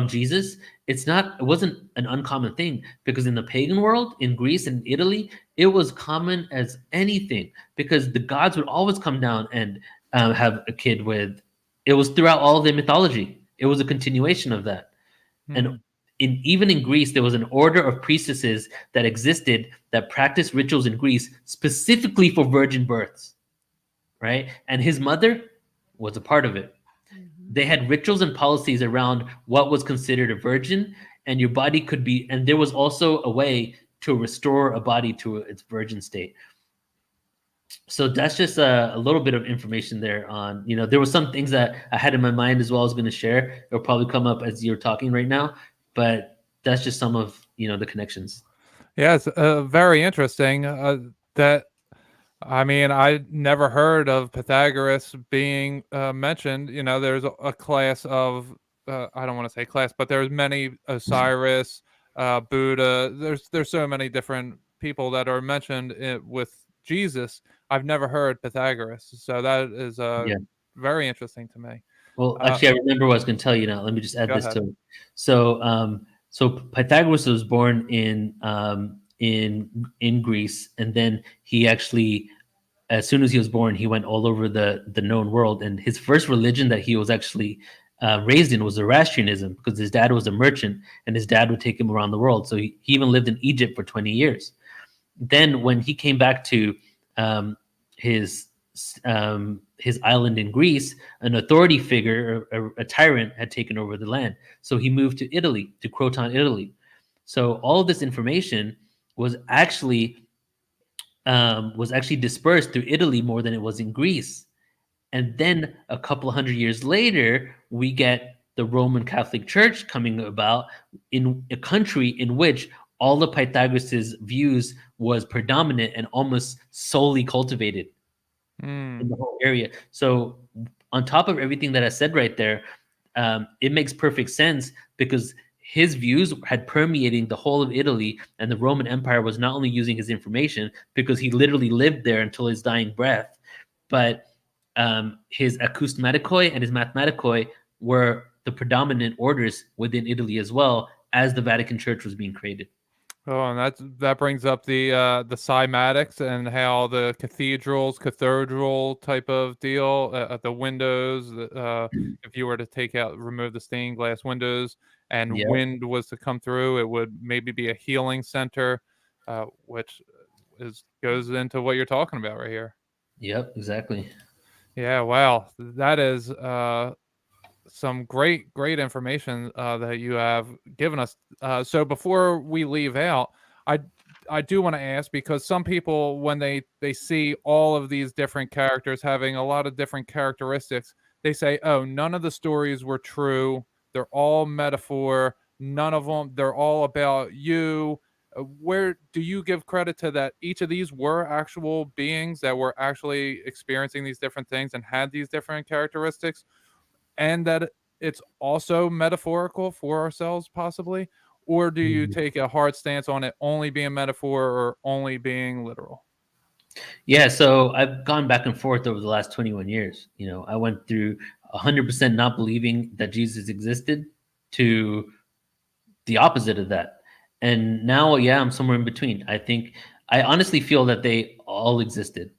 Jesus, it wasn't an uncommon thing, because in the pagan world, in Greece and Italy, it was common as anything, because the gods would always come down and have a kid with. It was throughout all of their mythology. It was a continuation of that. And even in Greece, there was an order of priestesses that existed that practiced rituals in Greece specifically for virgin births, right? And his mother was a part of it. They had rituals and policies around what was considered a virgin, and your body could be, and there was also a way to restore a body to its virgin state. So that's just a little bit of information there on, there were some things that I had in my mind as well as going to share. It'll probably come up as you're talking right now, but that's just some of, the connections. Yeah, it's very interesting. That I mean, I never heard of Pythagoras being mentioned. There's a class of I don't want to say class, but there's many Osiris, Buddha. There's so many different people that are mentioned with Jesus. I've never heard Pythagoras, so that is Yeah. very interesting to me. Well, actually, I remember what I was going to tell you now. Let me just add Go this ahead. to it. So Pythagoras was born in Greece, and then he actually, as soon as he was born, he went all over the known world. And his first religion that he was actually raised in was Zoroastrianism, because his dad was a merchant, and his dad would take him around the world. So he even lived in Egypt for 20 years. Then when he came back to his island in Greece, an authority figure, a tyrant, had taken over the land. So he moved to Italy, to Croton, Italy. So all of this information was actually dispersed through Italy more than it was in Greece. And then a couple of hundred years later, we get the Roman Catholic Church coming about in a country in which all of Pythagoras' views was predominant and almost solely cultivated in the whole area. So on top of everything that I said right there, it makes perfect sense, because his views had permeating the whole of Italy, and the Roman Empire was not only using his information because he literally lived there until his dying breath, but his acousmatikoi and his mathematikoi were the predominant orders within Italy as well, as the Vatican Church was being created. Oh, and that brings up the cymatics and how the cathedral type of deal, the windows. If you were to remove the stained glass windows, and wind was to come through, it would maybe be a healing center, which goes into what you're talking about right here. Yep, exactly. Yeah, wow, that is some great information that you have given us. So before we leave out, I do want to ask, because some people, when they see all of these different characters having a lot of different characteristics, they say, oh, none of the stories were true, they're all metaphor, none of them, they're all about you. Where do you give credit to that each of these were actual beings that were actually experiencing these different things and had these different characteristics, and that it's also metaphorical for ourselves, possibly? Or do you take a hard stance on it only being metaphor or only being literal? Yeah, so I've gone back and forth over the last 21 years. I went through 100% not believing that Jesus existed to the opposite of that. And now, yeah, I'm somewhere in between. I honestly feel that they all existed.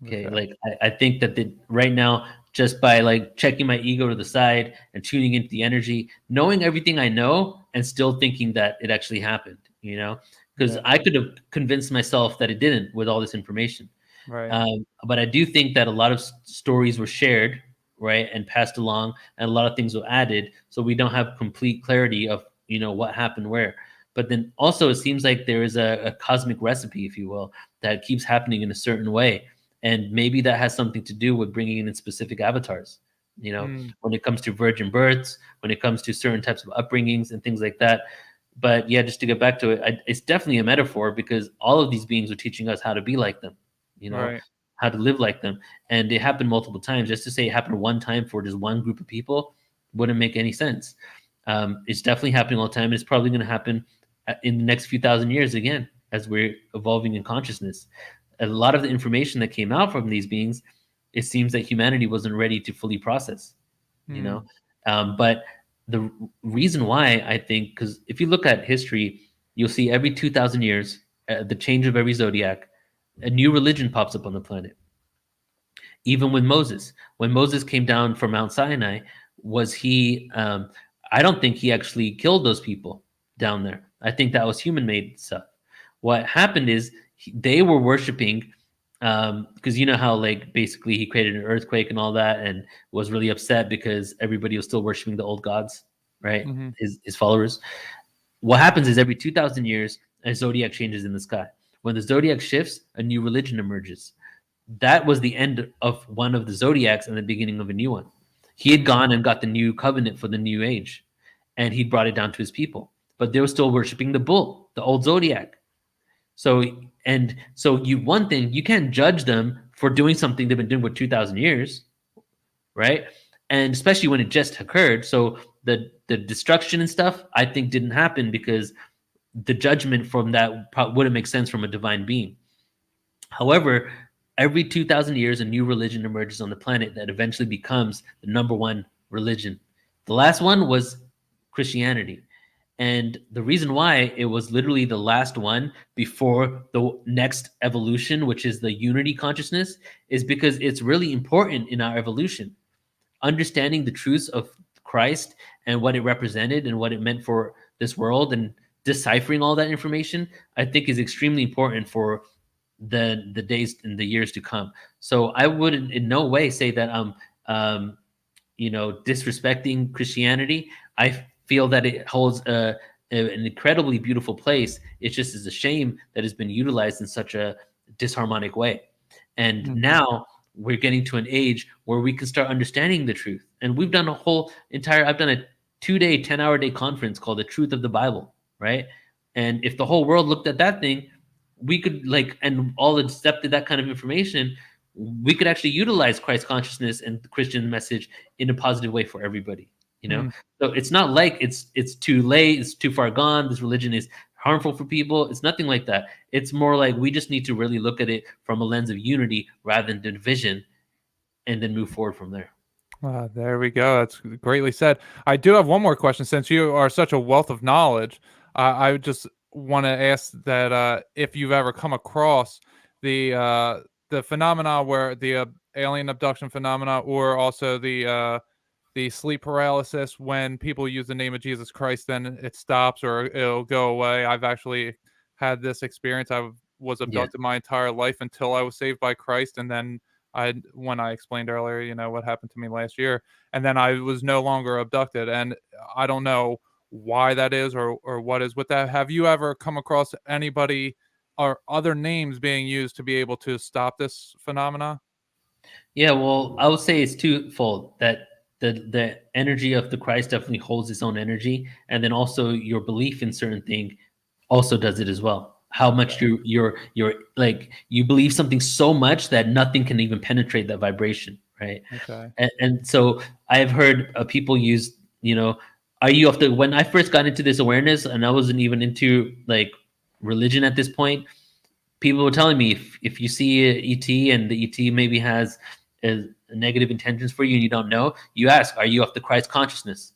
Okay. Like, I think that right now, just by like checking my ego to the side and tuning into the energy, knowing everything I know and still thinking that it actually happened, because I could have convinced myself that it didn't with all this information. Right. But I do think that a lot of stories were shared, right, and passed along, and a lot of things were added, so we don't have complete clarity of what happened where. But then also, it seems like there is a cosmic recipe, if you will, that keeps happening in a certain way. And maybe that has something to do with bringing in specific avatars, when it comes to virgin births, when it comes to certain types of upbringings and things like that. But yeah, just to get back to it, it's definitely a metaphor, because all of these beings are teaching us how to be like them, Right. how to live like them. And it happened multiple times. Just to say it happened one time for just one group of people wouldn't make any sense. It's definitely happening all the time. And it's probably going to happen in the next few thousand years again, as we're evolving in consciousness. A lot of the information that came out from these beings, it seems that humanity wasn't ready to fully process, but the reason why, I think, because if you look at history, you'll see every 2,000 years, the change of every zodiac, a new religion pops up on the planet. Even when Moses came down from Mount Sinai, was he, I don't think he actually killed those people down there. I think that was human-made stuff. What happened is they were worshiping, because you know how, like, basically he created an earthquake and all that, and was really upset because everybody was still worshiping the old gods, right? Mm-hmm. His followers. What happens is every 2,000 years, a zodiac changes in the sky. When the zodiac shifts, a new religion emerges. that was the end of one of the zodiacs and the beginning of a new one. He had gone and got the new covenant for the new age, and he brought it down to his people. But they were still worshiping the bull, the old zodiac. So you one thing, you can't judge them for doing something they've been doing for 2,000 years, right? And especially when it just occurred. So the destruction and stuff, I think, didn't happen because the judgment from that wouldn't make sense from a divine being. However, every 2,000 years, a new religion emerges on the planet that eventually becomes the number one religion. The last one was Christianity. And the reason why it was literally the last one before the next evolution, which is the unity consciousness, is because it's really important in our evolution. Understanding the truths of Christ and what it represented and what it meant for this world and deciphering all that information, I think is extremely important for the days and the years to come. So I would in no way say that I'm disrespecting Christianity. I feel that it holds an incredibly beautiful place. It just is a shame that it's been utilized in such a disharmonic way. And now we're getting to an age where we can start understanding the truth. And we've done I've done a 2-day, 10-hour day conference called The Truth of the Bible, right? And if the whole world looked at that thing, we could and all accepted that kind of information, we could actually utilize Christ consciousness and the Christian message in a positive way for everybody, So it's not like it's too late, it's too far gone, this religion is harmful for people. It's nothing like that. It's more like we just need to really look at it from a lens of unity rather than division, and then move forward from there. There we go. That's greatly said. I do have one more question. Since you are such a wealth of knowledge, I just want to ask that if you've ever come across the phenomena where the alien abduction phenomena, or also the sleep paralysis, when people use the name of Jesus Christ, then it stops or it'll go away. I've actually had this experience. I was abducted my entire life until I was saved by Christ, and then when I explained earlier, what happened to me last year, and then I was no longer abducted, and I don't know why that is or what is with that. Have you ever come across anybody or other names being used to be able to stop this phenomena? Yeah, well, I would say it's twofold. That the energy of the Christ definitely holds its own energy, and then also your belief in certain thing also does it as well. How much you're like, you believe something so much that nothing can even penetrate that vibration, right? Okay. And so I've heard people use, are you when I first got into this awareness, and I wasn't even into religion at this point, people were telling me if you see a ET and the ET maybe has negative intentions for you and you don't know, you ask, are you of the Christ consciousness?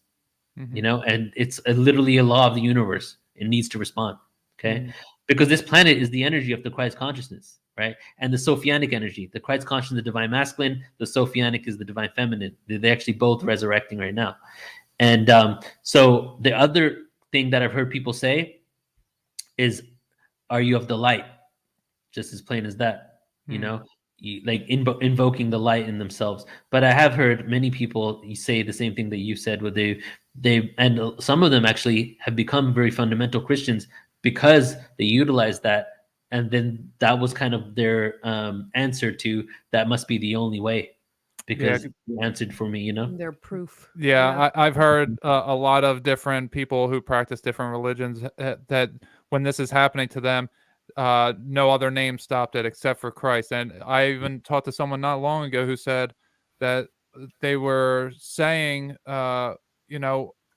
And it's literally a law of the universe. It needs to respond. Okay. Because this planet is the energy of the Christ consciousness, right? And the Sophianic energy, the Christ consciousness, the divine masculine, the Sophianic is the divine feminine. They're actually both resurrecting right now. And so the other thing that I've heard people say is, are you of the light? Just as plain as that, invoking the light in themselves. But I have heard many people say the same thing that you said, where they and some of them actually have become very fundamental Christians because they utilize that, and then that was kind of their answer to that must be the only way, because you answered for me, Their proof. I've heard a lot of different people who practice different religions that when this is happening to them, no other name stopped it except for Christ. And I even talked to someone not long ago who said that they were saying,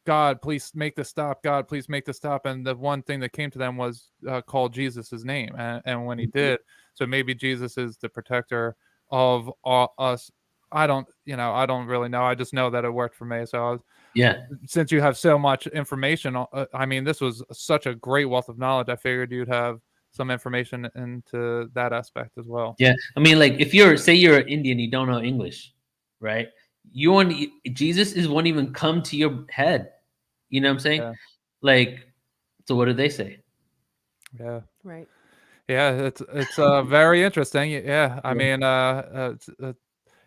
God, please make this stop. God, please make this stop. And the one thing that came to them was call Jesus' name. And when he did, so maybe Jesus is the protector of us. I don't really know. I just know that it worked for me. So since you have so much information, this was such a great wealth of knowledge. I figured you'd have some information into that aspect as well. Yeah. If you're an Indian, you don't know English, right? Jesus won't even come to your head. You know what I'm saying? Yeah. So what do they say? Yeah. Right. Yeah, it's very interesting. Yeah.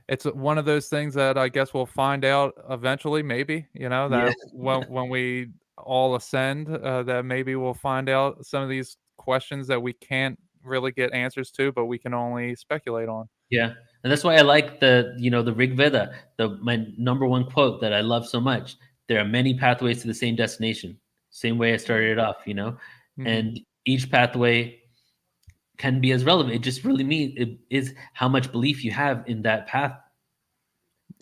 It's one of those things that I guess we'll find out eventually, maybe, that when we all ascend, that maybe we'll find out some of these questions that we can't really get answers to, but we can only speculate on. Yeah, and that's why I like the Rig Veda, my number one quote that I love so much. There are many pathways to the same destination. Same way I started it off, and each pathway can be as relevant. It just really means it is how much belief you have in that path,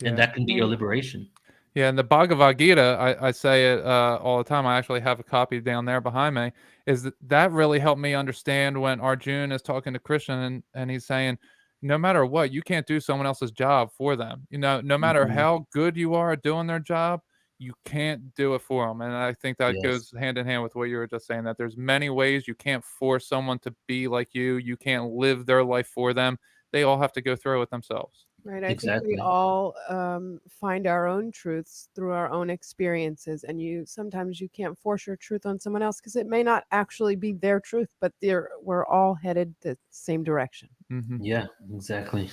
and that can be your liberation. Yeah, and the Bhagavad Gita, I say it all the time. I actually have a copy down there behind me. Is that really helped me understand when Arjun is talking to Krishna and he's saying, no matter what, you can't do someone else's job for them. No matter how good you are at doing their job, you can't do it for them. And I think that goes hand in hand with what you were just saying, that there's many ways you can't force someone to be like you. You can't live their life for them. They all have to go through it themselves. Right. I think we all find our own truths through our own experiences, and sometimes you can't force your truth on someone else because it may not actually be their truth, but we're all headed the same direction. Yeah, exactly.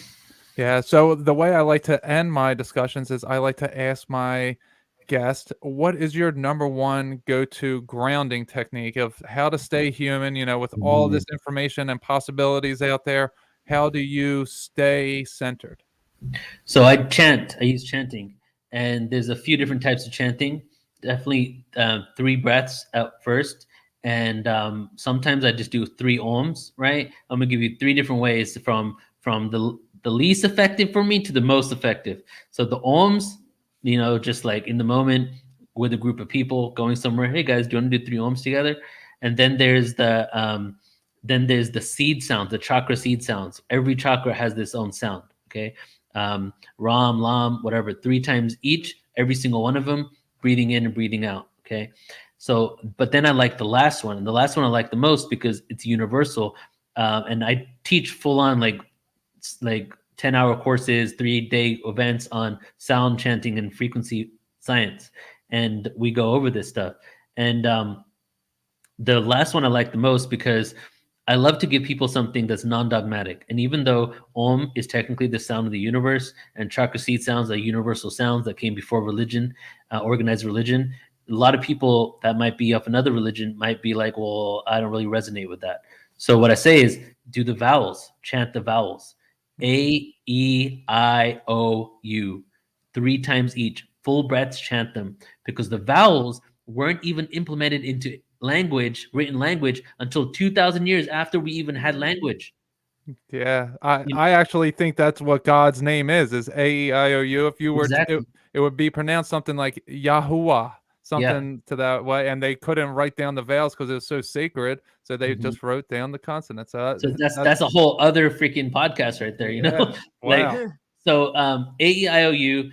Yeah. So the way I like to end my discussions is I like to ask my guest, what is your number one go-to grounding technique of how to stay human? With all this information and possibilities out there, how do you stay centered? So I use chanting, and there's a few different types of chanting. Definitely 3 breaths out first, and sometimes I just do 3 ohms. Right, I'm gonna give you 3 different ways from the least effective for me to the most effective. So the ohms, just like in the moment with a group of people going somewhere. Hey guys, do you want to do 3 ohms together? And then there's the seed sounds, the chakra seed sounds. Every chakra has this own sound. Okay. Ram, Lam, whatever, 3 times each, every single one of them, breathing in and breathing out. Okay. So, but then I like the last one, and the last one I like the most because it's universal. And I teach full on like 10-hour courses, 3-day events on sound chanting and frequency science. And we go over this stuff. And the last one I like the most because I love to give people something that's non-dogmatic. And even though Om is technically the sound of the universe and chakra seed sounds are universal sounds that came before religion, organized religion, a lot of people that might be of another religion might be like, well, I don't really resonate with that. So what I say is do the vowels, chant the vowels. A, E, I, O, U, 3 times each. Full breaths, chant them, because the vowels weren't even implemented into written language, until 2,000 years after we even had language. Yeah, I actually think that's what God's name is A-E-I-O-U. If you were to, it would be pronounced something like Yahuwah, something to that way, and they couldn't write down the vowels because it was so sacred, so they just wrote down the consonants. So that's a whole other freaking podcast right there, Wow. So A-E-I-O-U,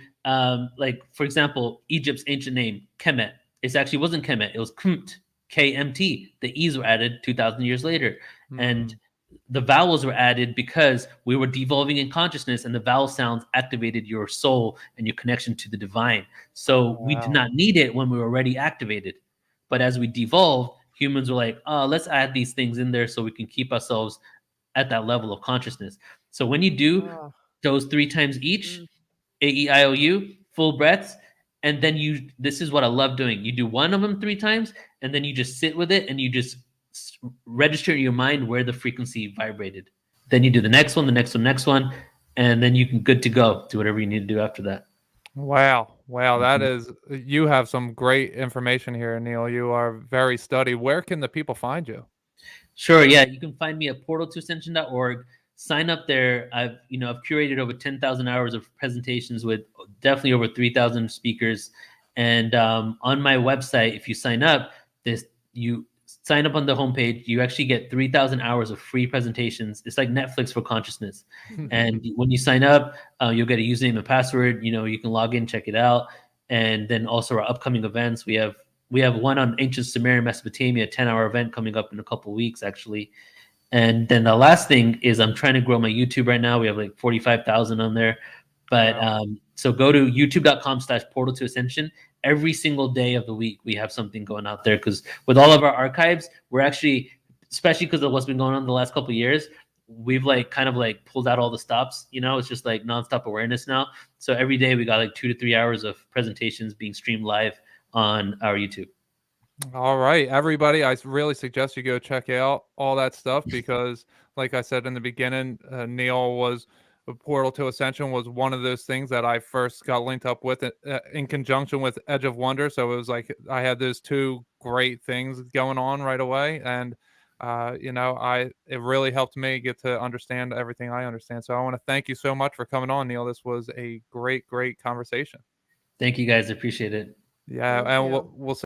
like for example, Egypt's ancient name Kemet, it actually wasn't Kemet, it was Kmt, KMT. The E's were added 2,000 years later. And the vowels were added because we were devolving in consciousness, and the vowel sounds activated your soul and your connection to the divine. So we did not need it when we were already activated. But as we devolved, humans were like, oh, let's add these things in there so we can keep ourselves at that level of consciousness. So when you do those 3 times each, A-E-I-O-U, full breaths, and then this is what I love doing. You do one of them 3 times, and then you just sit with it, and you just register in your mind where the frequency vibrated. Then you do the next one, the next one, next one, and then you can good to go. Do whatever you need to do after that. Wow. That is, you have some great information here, Neil. You are very studied. Where can the people find you? Sure. Yeah. You can find me at portaltoascension.org. Sign up there. I've curated over 10,000 hours of presentations with definitely over 3,000 speakers. And on my website, if you sign up, you sign up on the homepage, you actually get 3,000 hours of free presentations. It's like Netflix for consciousness. And when you sign up, you'll get a username and password. You can log in, check it out. And then also our upcoming events. We have one on ancient Sumerian Mesopotamia, a 10-hour event coming up in a couple of weeks, actually. And then the last thing is I'm trying to grow my YouTube right now. We have like 45,000 on there. But so go to youtube.com/portal to ascension. Every single day of the week, we have something going out there, because with all of our archives, we're actually, especially because of what's been going on the last couple of years, we've kind of pulled out all the stops. It's just like nonstop awareness now. So every day we got like 2 to 3 hours of presentations being streamed live on our YouTube. All right, everybody, I really suggest you go check out all that stuff, because like I said in the beginning, Neil was Portal to Ascension was one of those things that I first got linked up with in conjunction with Edge of Wonder. So it was like I had those two great things going on right away, and it really helped me get to understand everything I understand. So I want to thank you so much for coming on, Neil. This was a great conversation. Thank you guys. Appreciate it. Yeah, Thank and you. we'll